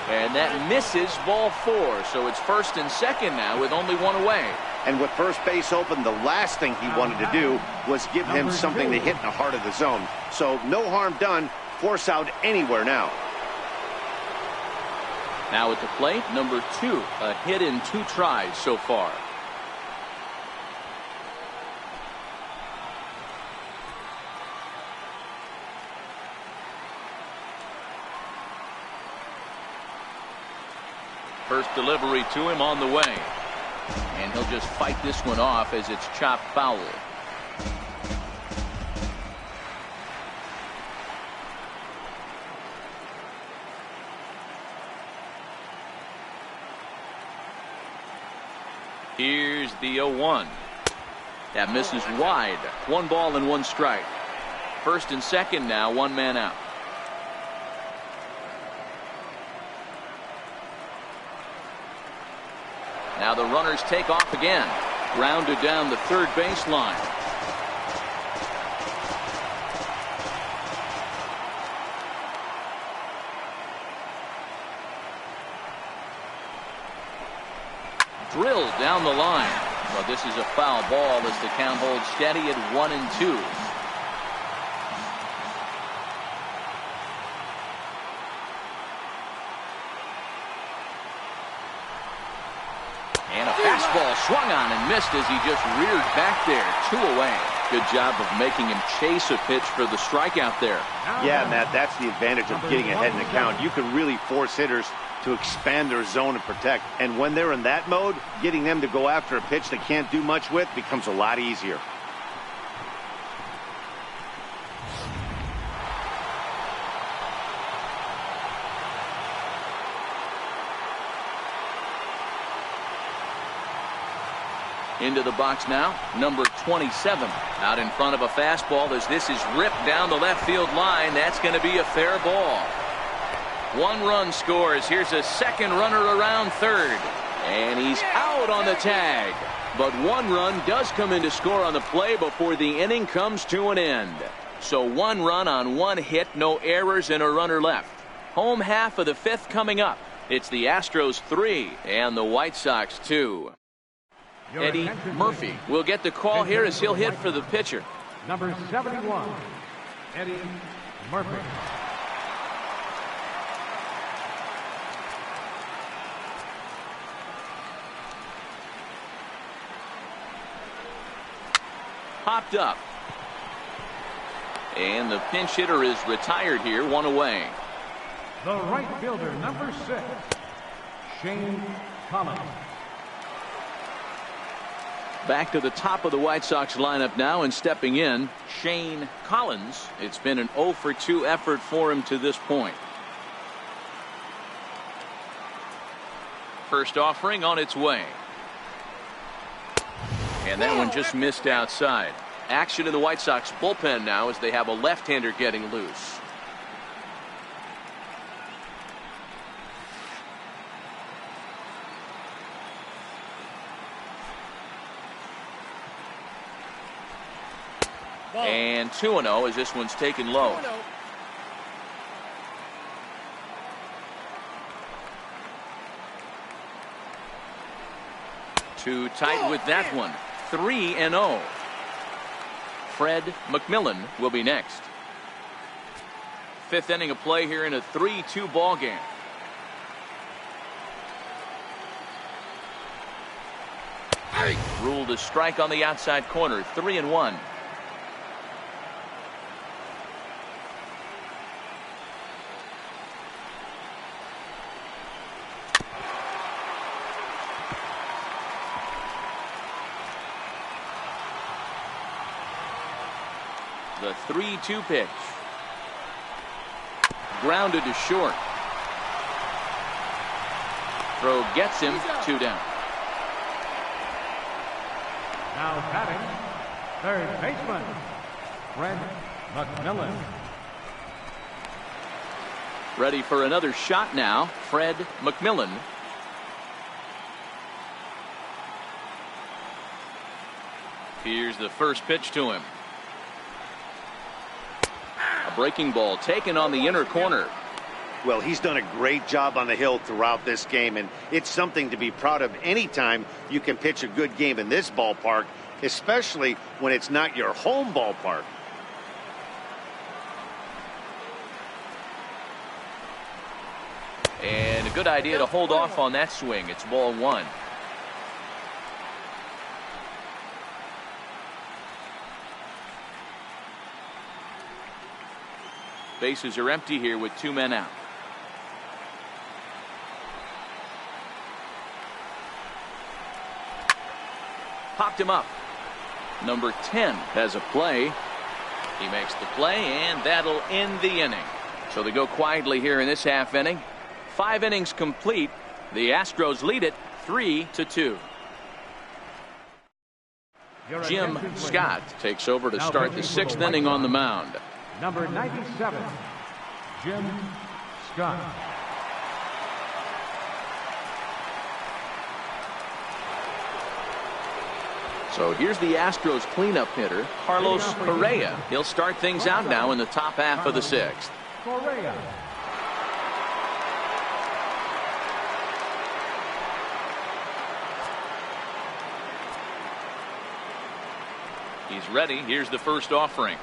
And that misses ball 4. So it's first and second now with only 1 away. And with first base open, the last thing he wanted to do was give him something to hit in the heart of the zone. So no harm done. Force out anywhere now. Now at the plate, number 2. A hit in 2 tries so far. First delivery to him on the way. And he'll just fight this one off as it's chopped foul. Here's the 0-1. That misses wide. 1 ball and 1 strike. First and second now, 1 man out. Now the runners take off again. Grounded down the third baseline. Drilled down the line. Well, this is a foul ball as the count holds steady at 1-2. Fastball swung on and missed as he just reared back there. 2 away. Good job of making him chase a pitch for the strikeout there. Yeah, Matt, that's the advantage of getting ahead in the count. You can really force hitters to expand their zone and protect. And when they're in that mode, getting them to go after a pitch they can't do much with becomes a lot easier. Into the box now, number 27. Out in front of a fastball as this is ripped down the left field line. That's going to be a fair ball. 1 run scores. Here's a second runner around third. And he's out on the tag. But 1 run does come in to score on the play before the inning comes to an end. So 1 run on 1 hit, no errors, and a runner left. Home half of the 5th coming up. It's the Astros 3 and the White Sox 2. Eddie Murphy will get the call here as he'll hit for the pitcher. Number 71, Eddie Murphy. Popped up. And the pinch hitter is retired here, 1 away. The right fielder, number 6, Shane Collins. Back to the top of the White Sox lineup now, and stepping in, Shane Collins. It's been an 0 for 2 effort for him to this point. First offering on its way. And that one just missed outside. Action in the White Sox bullpen now as they have a left-hander getting loose. And 2-0 as this one's taken low. Too tight with that one. 3-0. Fred McMillan will be next. Fifth inning of play here in a 3-2 ball game. Ruled a strike on the outside corner. 3-1. The 3-2 pitch. Grounded to short. Throw gets him. 2 down. Now batting, third baseman, Fred McMillan. Ready for another shot now, Fred McMillan. Here's the first pitch to him. A breaking ball taken on the inner corner. Well, he's done a great job on the hill throughout this game, and it's something to be proud of anytime you can pitch a good game in this ballpark, especially when it's not your home ballpark. And a good idea to hold off on that swing. It's ball 1. Bases are empty here with 2 men out. Popped him up. Number 10 has a play. He makes the play, and that'll end the inning. So they go quietly here in this half inning. 5 innings complete. The Astros lead it 3-2. Jim Scott takes over to start the 6th inning on the mound. Number 97, Jim Scott. So here's the Astros cleanup hitter, Carlos Correa. He'll start things out now in the top half of the 6th. Correa. He's ready. Here's the first offering.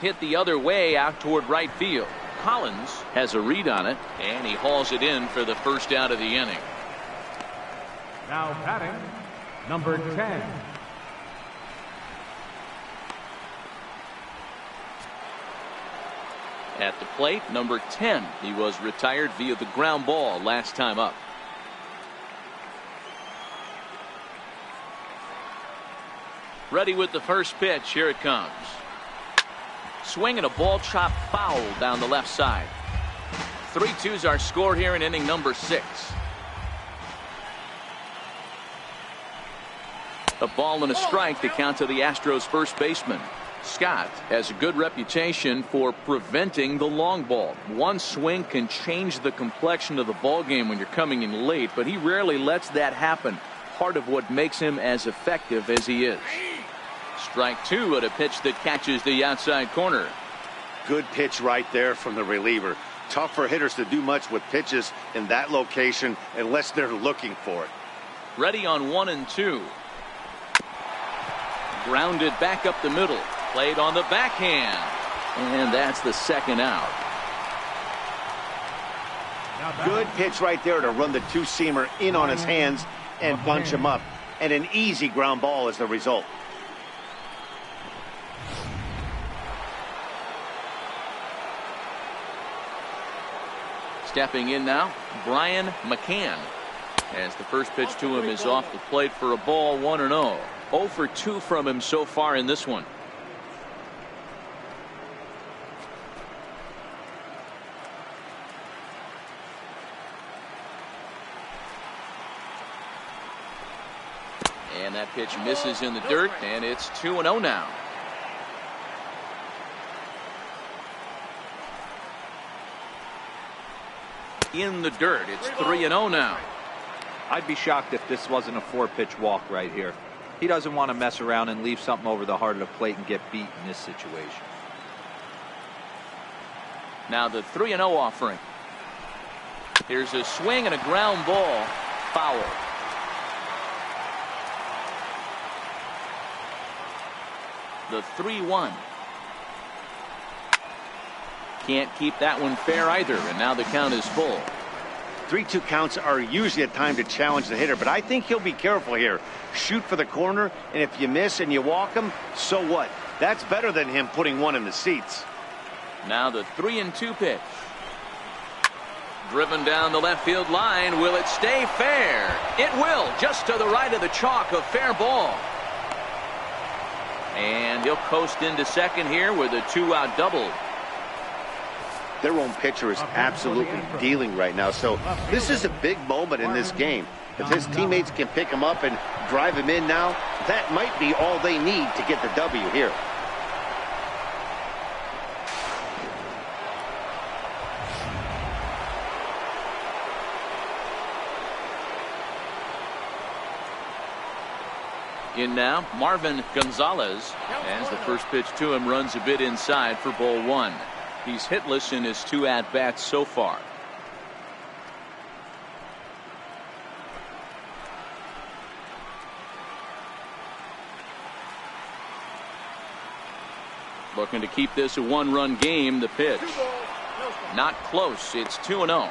Hit the other way out toward right field. Collins has a read on it, and he hauls it in for the first out of the inning. Now batting, number 10. At the plate, number 10. He was retired via the ground ball last time up. Ready with the first pitch. Here it comes. Swing and a ball chopped foul down the left side. 3-2s are scored here in inning number 6. A ball and a strike to count to the Astros first baseman. Scott has a good reputation for preventing the long ball. One swing can change the complexion of the ball game when you're coming in late, but he rarely lets that happen. Part of what makes him as effective as he is. Strike 2 at a pitch that catches the outside corner. Good pitch right there from the reliever. Tough for hitters to do much with pitches in that location unless they're looking for it. Ready on 1 and 2. Grounded back up the middle. Played on the backhand. And that's the second out. Good pitch right there to run the two-seamer in on his hands and bunch him up. And an easy ground ball as the result. Stepping in now, Brian McCann. As the first pitch to him is off the plate for a ball, 1-0. 0 for 2 from him so far in this one. And that pitch misses in the dirt, and it's 2-0 now. In the dirt, it's 3-0 now. I'd be shocked if this wasn't a 4-pitch walk right here. He doesn't want to mess around and leave something over the heart of the plate and get beat in this situation. Now the 3-0 offering. Here's a swing and a ground ball. Foul. The 3-1. Can't keep that one fair either, and now the count is full. 3-2 counts are usually a time to challenge the hitter, but I think he'll be careful here. Shoot for the corner, and if you miss and you walk him, so what? That's better than him putting one in the seats. Now the 3-2 pitch. Driven down the left field line. Will it stay fair? It will, just to the right of the chalk, a fair ball. And he'll coast into second here with a 2-out double. Their own pitcher is absolutely dealing right now, so this is a big moment in this game. If his teammates can pick him up and drive him in now, that might be all they need to get the W here. In now, Marvin Gonzalez, as the first pitch to him runs a bit inside for ball 1. He's hitless in his 2 at-bats so far. Looking to keep this a 1-run game. The pitch. Not close. It's 2-0.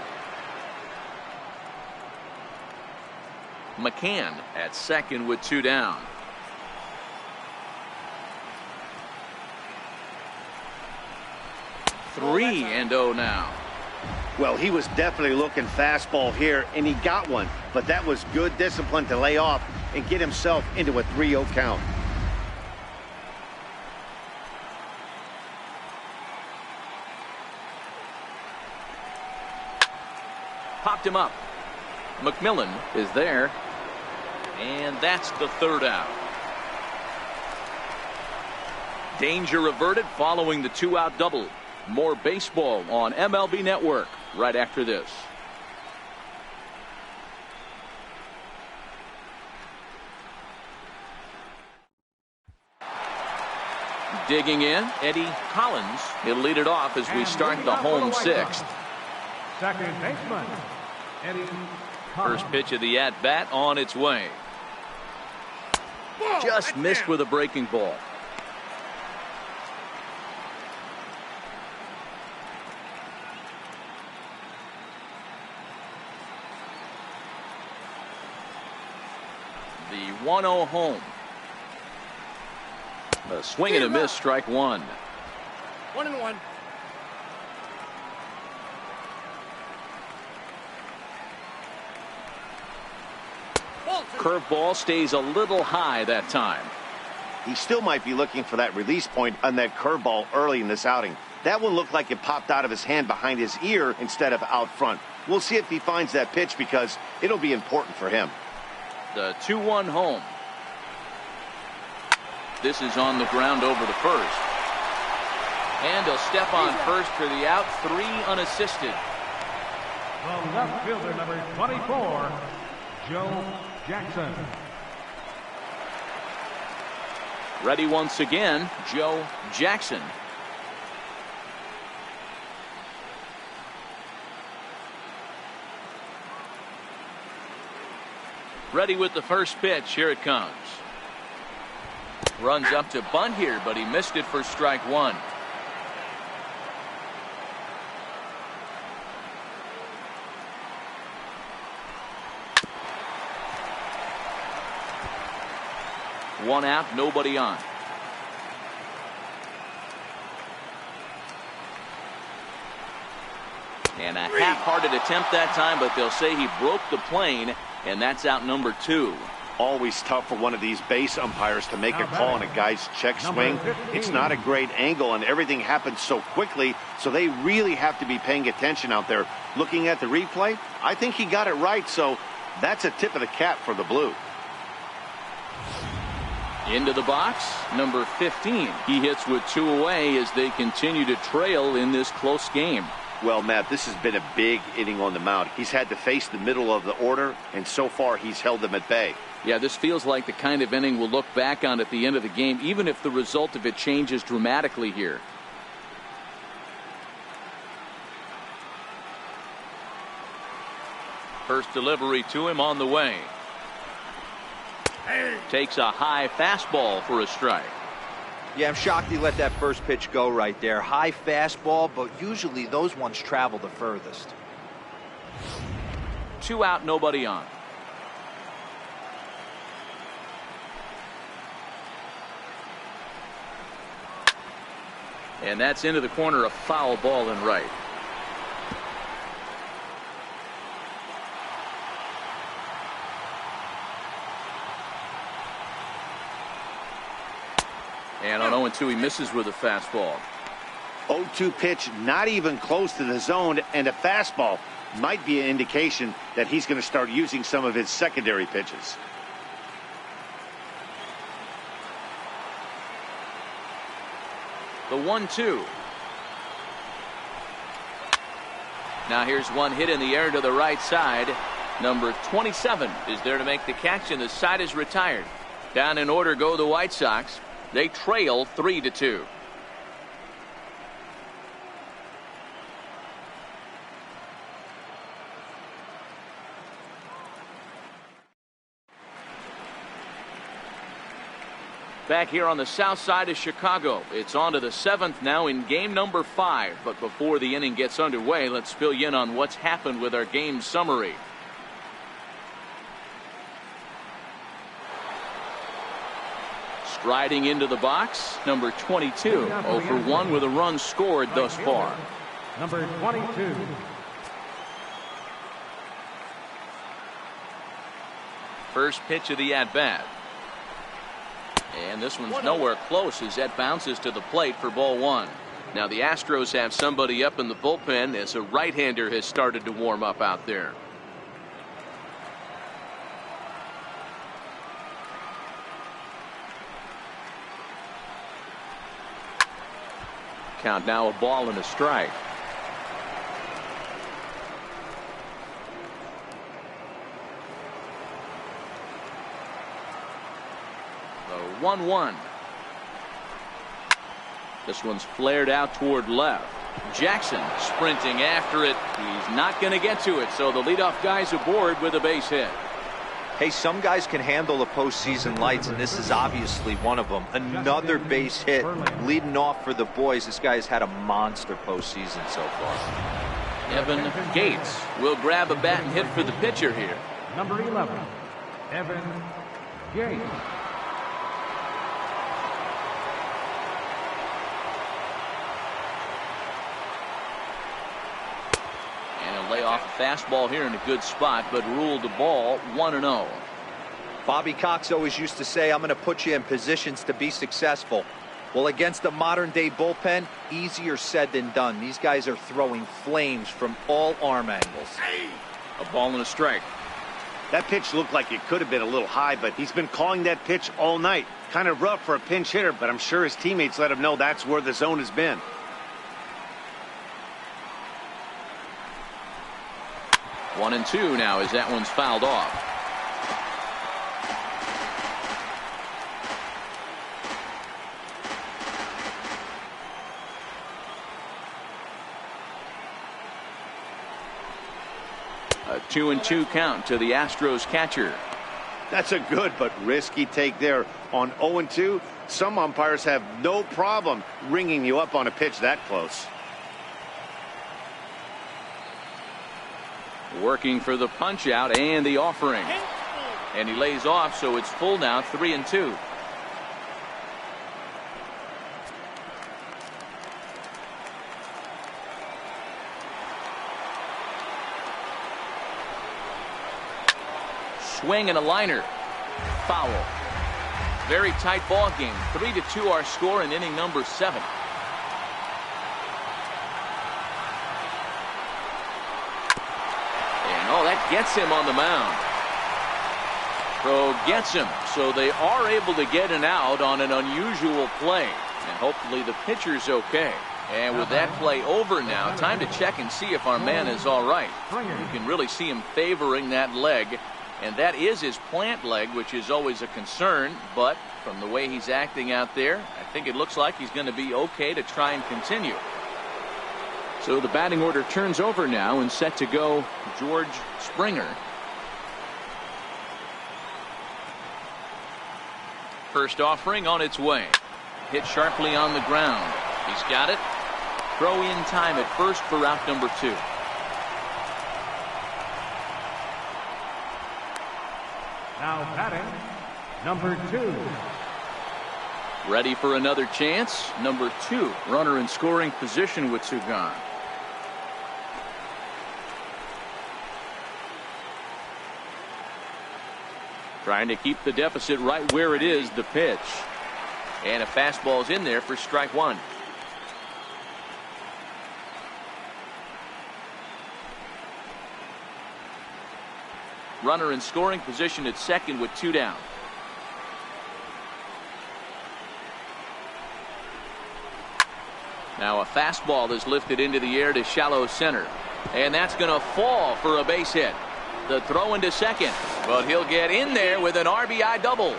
McCann at second with 2 down. 3-0 now. Well, he was definitely looking fastball here, and he got one. But that was good discipline to lay off and get himself into a 3-0 count. Popped him up. McMillan is there. And that's the 3rd out. Danger averted following the 2-out double. More baseball on MLB Network right after this. Digging in, Eddie Collins. He'll lead it off as we start the home 6th. Second baseman, Eddie Collins. First pitch of the at-bat on its way. Just missed with a breaking ball. The 1-0 home. A swing and a miss, strike 1. 1-1. Curveball stays a little high that time. He still might be looking for that release point on that curveball early in this outing. That one looked like it popped out of his hand behind his ear instead of out front. We'll see if he finds that pitch because it'll be important for him. The 2-1 home. This is on the ground over the first. And he'll step on first for the out, 3 unassisted. The left fielder, number 24, Joe Jackson. Ready once again, Joe Jackson. Ready with the first pitch. Here it comes. Runs up to bunt here, but he missed it for strike 1. One out, nobody on. And a half-hearted attempt that time, but they'll say he broke the plane And that's out number 2. Always tough for one of these base umpires to make a call on a guy's check swing. It's not a great angle, and everything happens so quickly, so they really have to be paying attention out there. Looking at the replay, I think he got it right, so that's a tip of the cap for the Blue. Into the box, number 15. He hits with 2 away as they continue to trail in this close game. Well, Matt, this has been a big inning on the mound. He's had to face the middle of the order, and so far he's held them at bay. Yeah, this feels like the kind of inning we'll look back on at the end of the game, even if the result of it changes dramatically here. First delivery to him on the way. Takes a high fastball for a strike. Yeah, I'm shocked he let that first pitch go right there. High fastball, but usually those ones travel the furthest. 2 out, nobody on. And that's into the corner, a foul ball and right. And on 0-2, he misses with a fastball. 0-2 pitch, not even close to the zone, and a fastball might be an indication that he's going to start using some of his secondary pitches. The 1-2. Now here's one hit in the air to the right side. Number 27 is there to make the catch, and the side is retired. Down in order go the White Sox. They trail 3-2. Back here on the south side of Chicago, it's on to the 7th now in game number 5. But before the inning gets underway, let's fill you in on what's happened with our game summary. Striding into the box, number 22, 0 for 1 with a run scored thus far. Number 22. First pitch of the at-bat. And this one's nowhere close as that bounces to the plate for ball 1. Now the Astros have somebody up in the bullpen as a right-hander has started to warm up out there. Count now, a ball and a strike. The 1-1. This one's flared out toward left. Jackson sprinting after it. He's not going to get to it, so the leadoff guy's aboard with a base hit. Hey, some guys can handle the postseason lights, and this is obviously one of them. Another base hit leading off for the boys. This guy's had a monster postseason so far. Evan Gates will grab a bat and hit for the pitcher here. Number 11, Evan Gates. Lay off a fastball here in a good spot, but ruled the ball 1-0. Bobby Cox always used to say, I'm going to put you in positions to be successful. Well, against the modern day bullpen, easier said than done. These guys are throwing flames from all arm angles. A ball and a strike. That pitch looked like it could have been a little high, but he's been calling that pitch all night. Kind of rough for a pinch hitter, but I'm sure his teammates let him know that's where the zone has been. 1-2 now as that one's fouled off. A 2-2 count to the Astros catcher. That's a good but risky take there. On 0-2, some umpires have no problem ringing you up on a pitch that close. Working for the punch out and the offering. And he lays off, so it's full now, 3-2. swing and a liner. Foul. Very tight ball game. 3-2 our score in inning number 7. And that gets him on the mound. Throw gets him, so they are able to get an out on an unusual play, and hopefully the pitcher's okay. And with that play over now, time to check and see if our man is all right. You can really see him favoring that leg, and that is his plant leg, which is always a concern, but from the way he's acting out there, I think it looks like he's going to be okay to try and continue. So the batting order turns over now, and set to go George Springer. First offering on its way. Hit sharply on the ground. He's got it. Throw in time at first for out number 2. Now batting, number 2. Ready for another chance. Number 2. Runner in scoring position with 2 gone. Trying to keep the deficit right where it is. The pitch. And a fastball's in there for strike 1. Runner in scoring position at second with 2 down. Now a fastball is lifted into the air to shallow center. And that's going to fall for a base hit. The throw into second. But he'll get in there with an RBI double.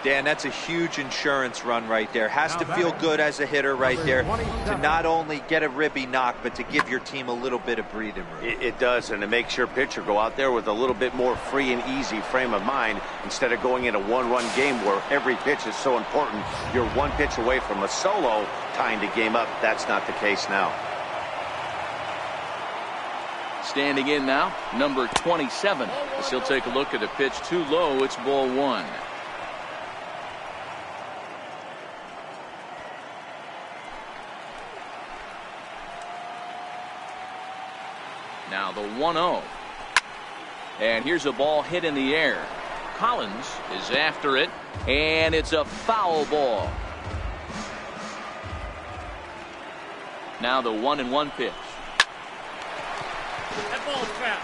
Dan, that's a huge insurance run right there. Has to feel good as a hitter right there to not only get a ribby knock, but to give your team a little bit of breathing room. It does, and it makes your pitcher go out there with a little bit more free and easy frame of mind instead of going in a one-run game where every pitch is so important. You're one pitch away from a solo tying the game up. That's not the case now. Standing in now, number 27. As he'll take a look at a pitch too low. It's ball 1. Now the 1-0. And here's a ball hit in the air. Collins is after it, and it's a foul ball. Now the 1-1 pitch. That ball is foul.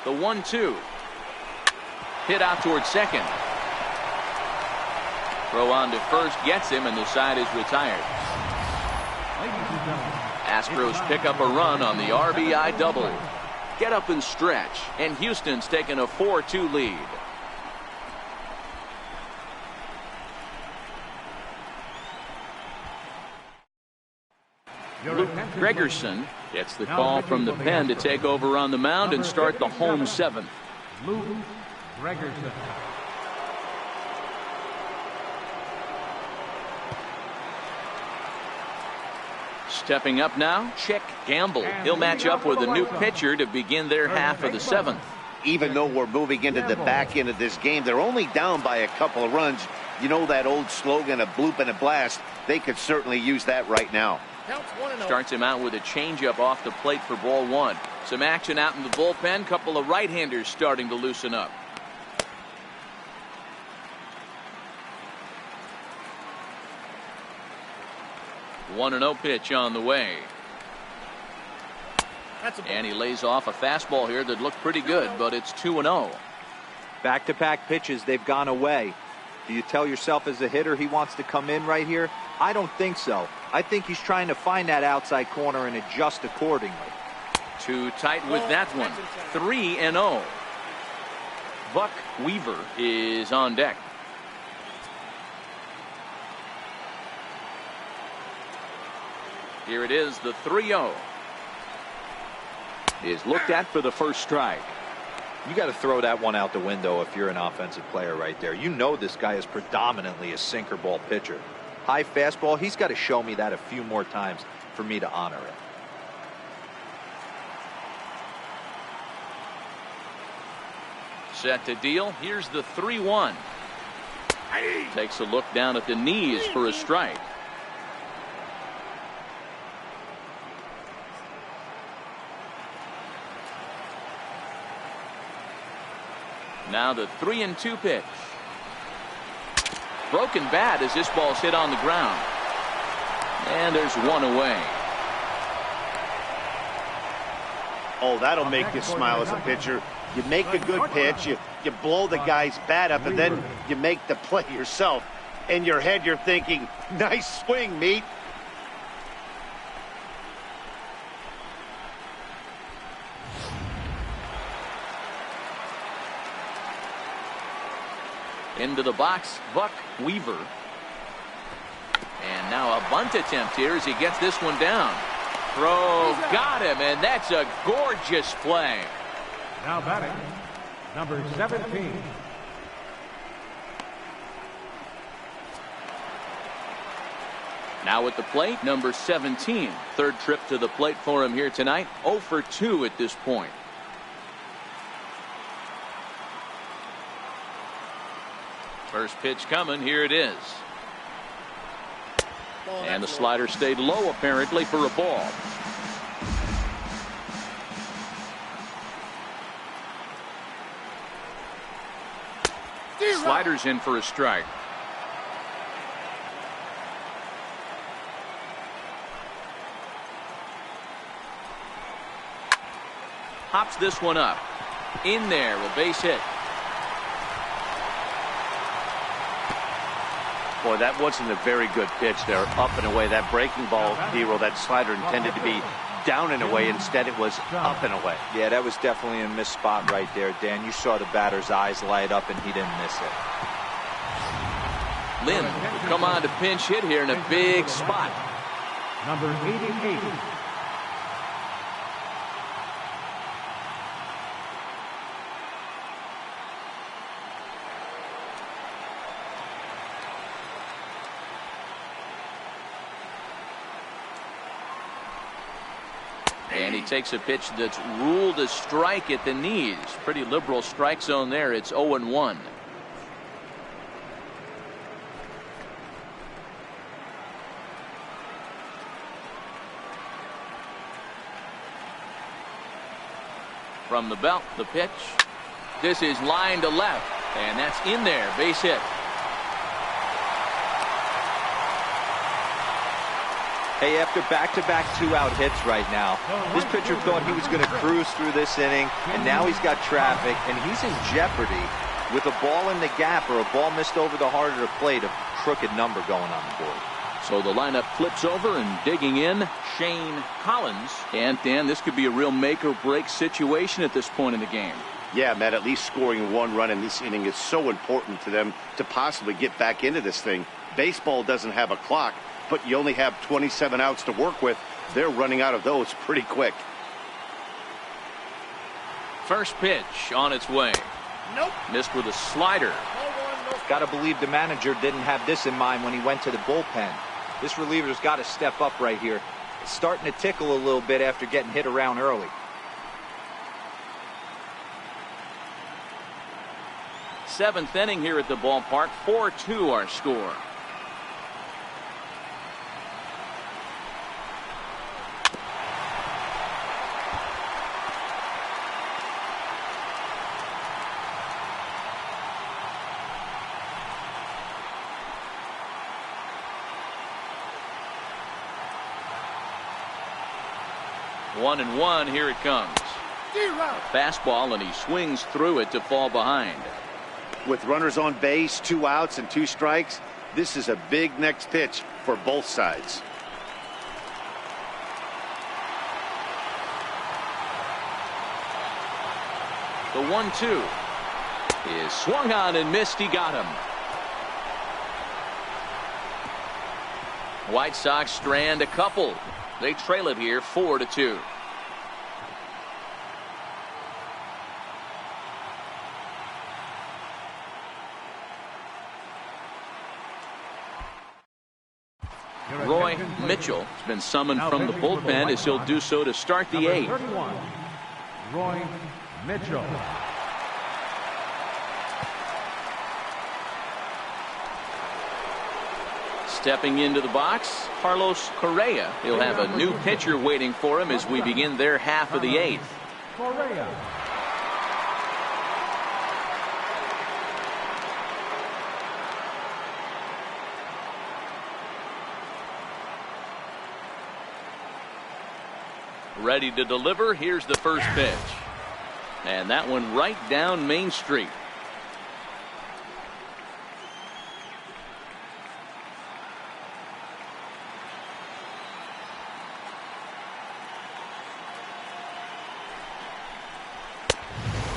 The 1-2. Hit out towards second. Throw on to first gets him, and the side is retired. Astros pick up a run on the RBI double. Get up and stretch, and Houston's taken a 4-2 lead. Luke Gregerson gets the call from the pen to take over on the mound and start the home 7th. Luke Gregerson. Stepping up now, Chick Gamble. He'll match up with a new pitcher to begin their half of the 7th. Even though we're moving into the back end of this game, they're only down by a couple of runs. You know that old slogan, a bloop and a blast. They could certainly use that right now. Starts him out with a changeup off the plate for ball 1. Some action out in the bullpen. Couple of right-handers starting to loosen up. One 1-0 pitch on the way. And he lays off a fastball here that looked pretty good, but it's 2-0. Back-to-back pitches, they've gone away. Do you tell yourself as a hitter he wants to come in right here? I don't think so. I think he's trying to find that outside corner and adjust accordingly. Too tight with that one. 3-0. Buck Weaver is on deck. Here it is, the 3-0. Is looked at for the first strike. You got to throw that one out the window if you're an offensive player right there. You know this guy is predominantly a sinker ball pitcher. High fastball, he's got to show me that a few more times for me to honor it. Set to deal. Here's the 3-1. Takes a look down at the knees for a strike. Now the 3-2 pitch. Broken bat as this ball's hit on the ground. And there's one away. Oh, that'll make you smile as a pitcher. You make a good pitch, you blow the guy's bat up, and then you make the play yourself. In your head, you're thinking, nice swing, meat. Into the box, Buck Weaver. And now a bunt attempt here as he gets this one down. Throw, got him, and that's a gorgeous play. Now batting, number 17. Now at the plate, number 17. Third trip to the plate for him here tonight. 0 for 2 at this point. First pitch coming. Here it is. And the slider stayed low apparently for a ball. Slider's in for a strike. Hops this one up. In there, a base hit. Boy, that wasn't a very good pitch there. Up and away. That breaking ball, Dero, that slider intended to be down and away. Instead, it was up and away. Yeah, that was definitely a missed spot right there, Dan. You saw the batter's eyes light up, and he didn't miss it. Lynn will come on to pinch hit here in a big spot. Number 88. And he takes a pitch that's ruled a strike at the knees. Pretty liberal strike zone there. It's 0-1. From the belt, the pitch. This is line to left, and that's in there. Base hit. Hey, after back-to-back two-out hits right now, this pitcher thought he was going to cruise through this inning, and now he's got traffic, and he's in jeopardy with a ball in the gap or a ball missed over the heart of the plate, a crooked number going on the board. So the lineup flips over and digging in, Shane Collins. And Dan, this could be a real make-or-break situation at this point in the game. Yeah, Matt, at least scoring one run in this inning is so important to them to possibly get back into this thing. Baseball doesn't have a clock, but you only have 27 outs to work with. They're running out of those pretty quick. First pitch on its way. Nope. Missed with a slider. Got to believe the manager didn't have this in mind when he went to the bullpen. This reliever's got to step up right here. It's starting to tickle a little bit after getting hit around early. Seventh inning here at the ballpark. 4-2 our score. One and one, here it comes. Fastball, and he swings through it to fall behind. With runners on base, 2 outs and 2 strikes, this is a big next pitch for both sides. The 1-2 is swung on and missed. He got him. White Sox strand a couple. They trail it here 4-2. Roy Mitchell has been summoned from the bullpen as he'll do so to start the 8th. 31, Roy Mitchell. Stepping into the box, Carlos Correa. He'll have a new pitcher waiting for him as we begin their half of the 8th. Correa. Ready to deliver. Here's the first pitch. And that one right down Main Street.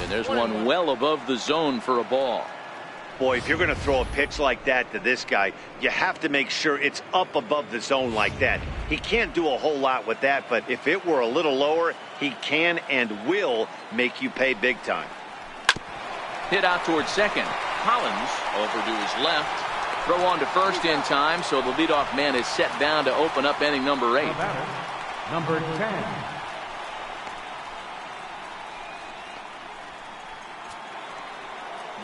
And there's one well above the zone for a ball. Boy, if you're going to throw a pitch like that to this guy, you have to make sure it's up above the zone like that. He can't do a whole lot with that, but if it were a little lower, he can and will make you pay big time. Hit out towards second. Collins over to his left. Throw on to first in time, so the leadoff man is set down to open up inning number 8. Number 10.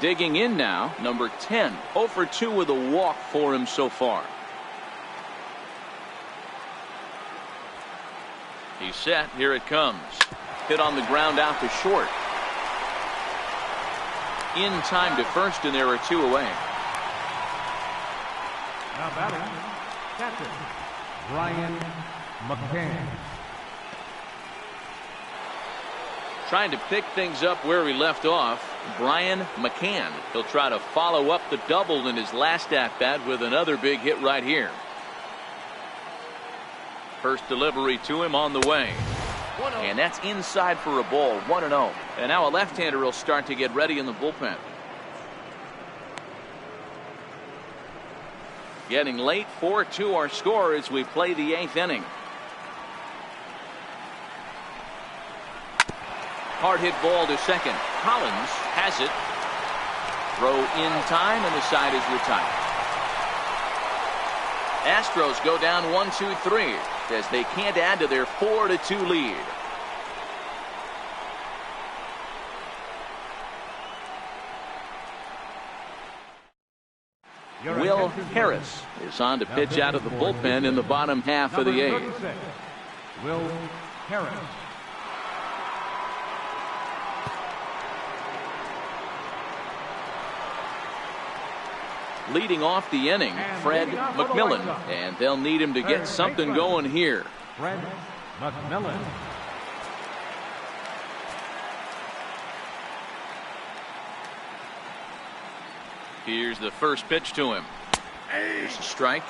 Digging in now, number 10. 0 for 2 with a walk for him so far. He's set. Here it comes. Hit on the ground out to short. In time to first, and there are 2 away. Now batting, catcher, Brian McCann. Trying to pick things up where we left off. Brian McCann. He'll try to follow up the double in his last at-bat with another big hit right here. First delivery to him on the way. And that's inside for a ball. 1-0. And now a left-hander will start to get ready in the bullpen. Getting late. 4-2 our score as we play the 8th inning. Hard hit ball to second. Collins has it. Throw in time, and the side is retired. Astros go down 1-2-3 as they can't add to their 4-2 lead. Will Harris is on to pitch out of the bullpen in the bottom half of the 8th. Will Harris. Leading off the inning, Fred McMillan, and they'll need him to get something going here. Fred McMillan. Here's the first pitch to him. Here's a strike.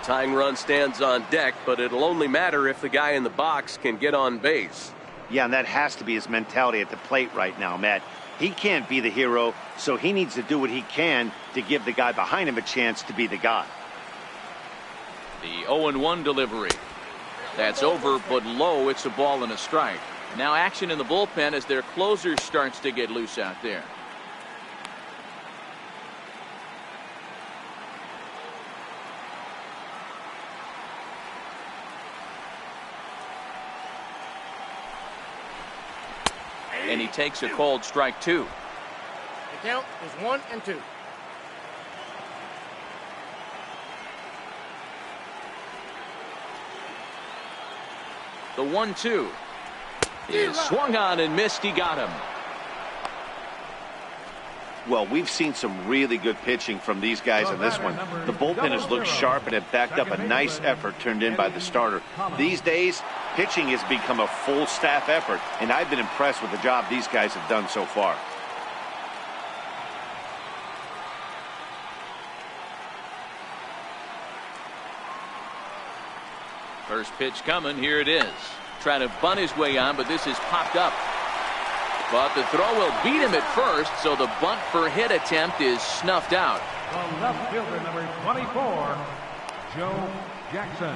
Tying run stands on deck, but it'll only matter if the guy in the box can get on base. Yeah, and that has to be his mentality at the plate right now, Matt. He can't be the hero, so he needs to do what he can to give the guy behind him a chance to be the guy. The 0-1 delivery. That's over, but low. It's a ball and a strike. Now action in the bullpen as their closer starts to get loose out there. And he takes a called strike 2. The count is 1-2. The 1-2 is swung on and missed. He got him. Well, we've seen some really good pitching from these guys in this one. The bullpen has looked sharp and have backed up a nice effort turned in by the starter. These days, pitching has become a full staff effort, and I've been impressed with the job these guys have done so far. First pitch coming. Here it is. Trying to bunt his way on, but this is popped up. But the throw will beat him at first, so the bunt for hit attempt is snuffed out. From left fielder number 24, Joe Jackson.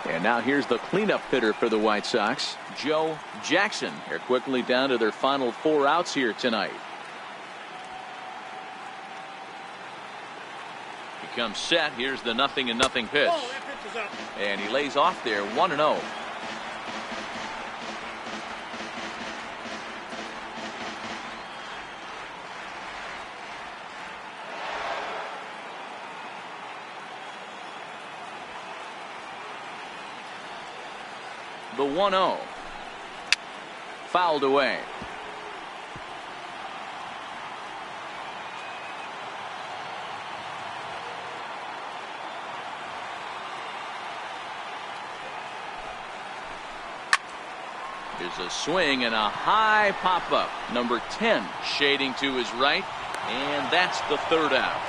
And now here's the cleanup hitter for the White Sox, Joe Jackson. They're quickly down to their final 4 outs here tonight. He comes set. Here's the 0-0 pitch. And he lays off there. 1-0. The 1-0 fouled away. Here's a swing and a high pop-up. Number 10 shading to his right, and that's the third out.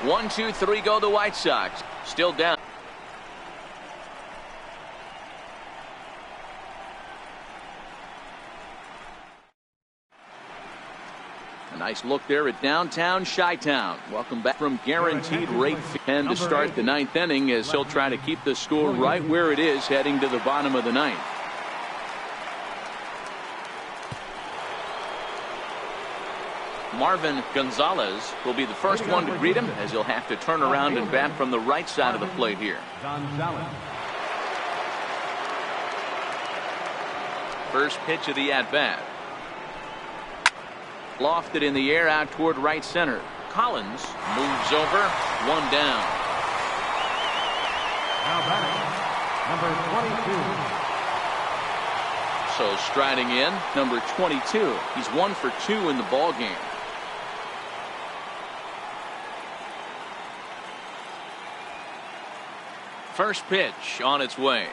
1, 2, 3 go the White Sox. Still down. A nice look there at downtown Chi-Town. Welcome back from Guaranteed Rate 10 to start the ninth inning, as he'll try to keep the score right where it is heading to the bottom of the ninth. Marvin Gonzalez will be the first one to greet him, as he'll have to turn around and bat from the right side of the plate here. First pitch of the at-bat. Lofted in the air out toward right center. Collins moves over, one down. Now batting, number 22. So striding in, number 22. He's 1 for 2 in the ball game. First pitch on its way.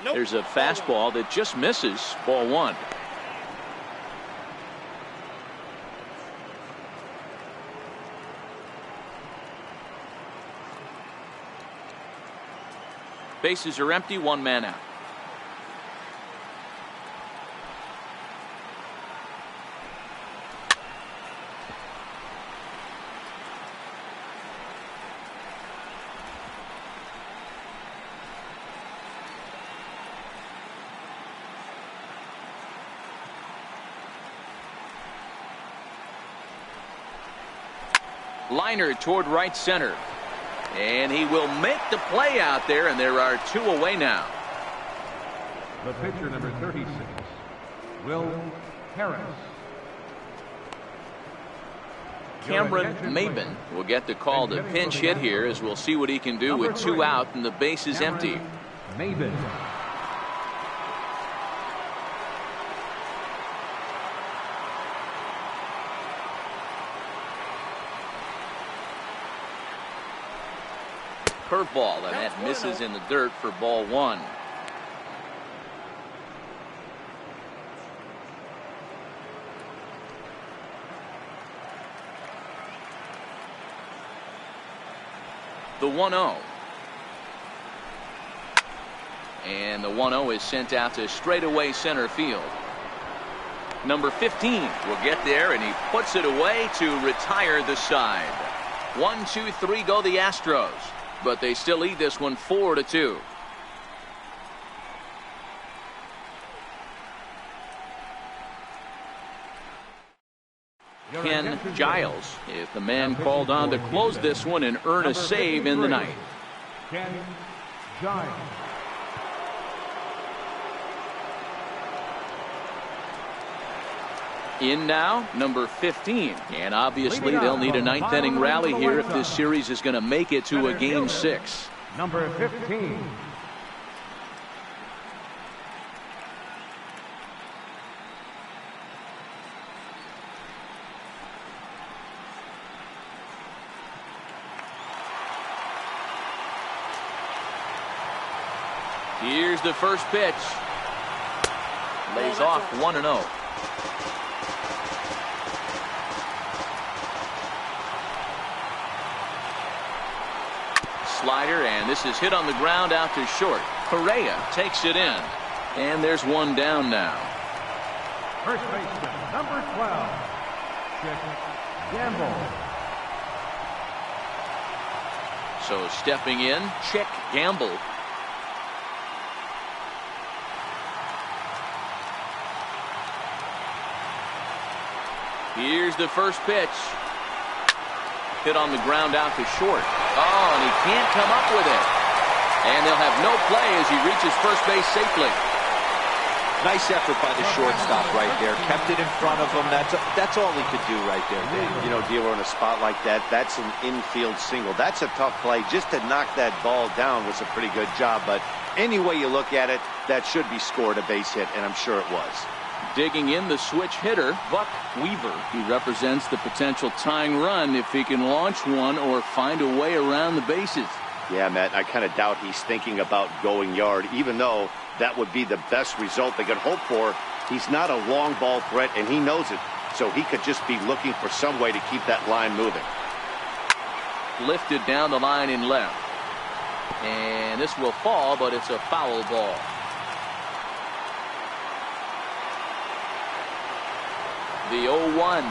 Nope. There's a fastball that just misses. Ball 1. Bases are empty, 1 man out. Liner toward right center. And he will make the play out there, and there are 2 away now. The pitcher, number 36, Will Harris. Cameron Maben will get the call to pinch hit here, as we'll see what he can do with 2 out and the base is empty. Maben. Curveball, and that misses in the dirt for ball 1. The 1-0. And the 1-0 is sent out to straightaway center field. Number 15 will get there, and he puts it away to retire the side. 1, 2, 3 go the Astros, but they still lead this one 4-2. Ken Giles is the man called on to close this one and earn a save in the ninth. Ken Giles. In now, number 15. And obviously they'll need a ninth inning rally here if this series is going to make it to a game 6. Number 15. Here's the first pitch. Lays off 1-0. Slider, and this is hit on the ground out to short. Correa takes it in, and there's one down now. First baseman, number 12, Chick Gamble. So stepping in, Chick Gamble. Here's the first pitch. Hit on the ground out to short. Oh, and he can't come up with it. And they'll have no play as he reaches first base safely. Nice effort by the shortstop right there. Kept it in front of him. That's all he could do right there, Dan. You know, Dealer, in a spot like that, that's an infield single. That's a tough play. Just to knock that ball down was a pretty good job. But any way you look at it, that should be scored a base hit, and I'm sure it was. Digging in, the switch hitter, Buck Weaver. He represents the potential tying run if he can launch one or find a way around the bases. Yeah, Matt, I kind of doubt he's thinking about going yard, even though that would be the best result they could hope for. He's not a long ball threat, and he knows it, so he could just be looking for some way to keep that line moving. Lifted down the line in left. And this will fall, but it's a foul ball. The 0-1.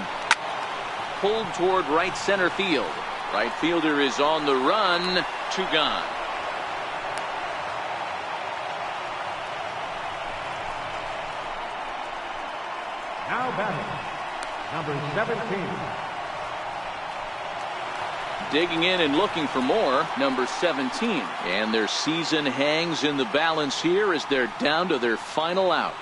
Pulled toward right center field. Right fielder is on the run. 2 gone. Now batting, number 17. Digging in and looking for more, number 17. And their season hangs in the balance here as they're down to their final out.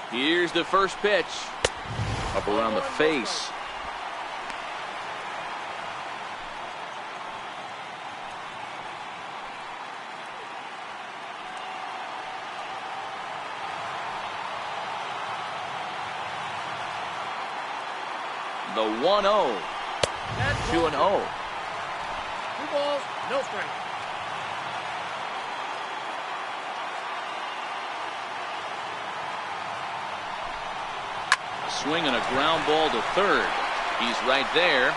Here's the first pitch. Up around the face. The 1-0. 2-0. 2 balls, no strike. Swing and a ground ball to third. He's right there.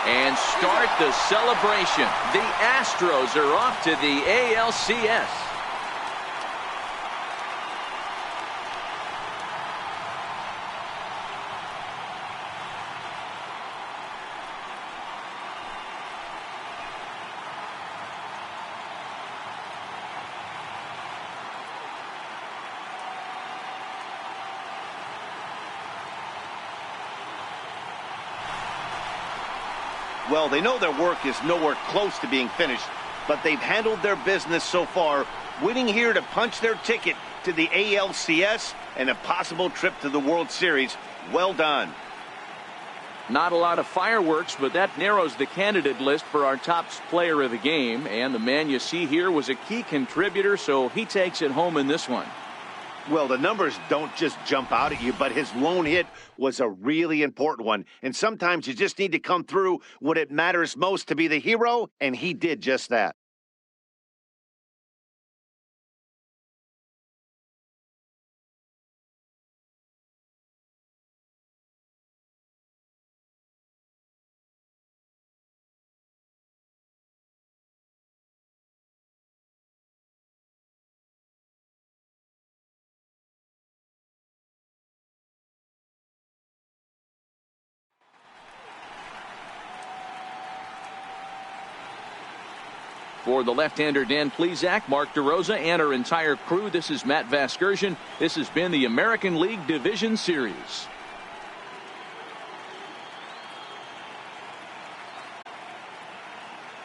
And start the celebration. The Astros are off to the ALCS. Well, they know their work is nowhere close to being finished, but they've handled their business so far, winning here to punch their ticket to the ALCS and a possible trip to the World Series. Well done. Not a lot of fireworks, but that narrows the candidate list for our top player of the game. And the man you see here was a key contributor, so he takes it home in this one. Well, the numbers don't just jump out at you, but his lone hit was a really important one. And sometimes you just need to come through when it matters most to be the hero, and he did just that. For the left-hander Dan Plesac, Mark DeRosa, and our entire crew, this is Matt Vasgersian. This has been the American League Division Series.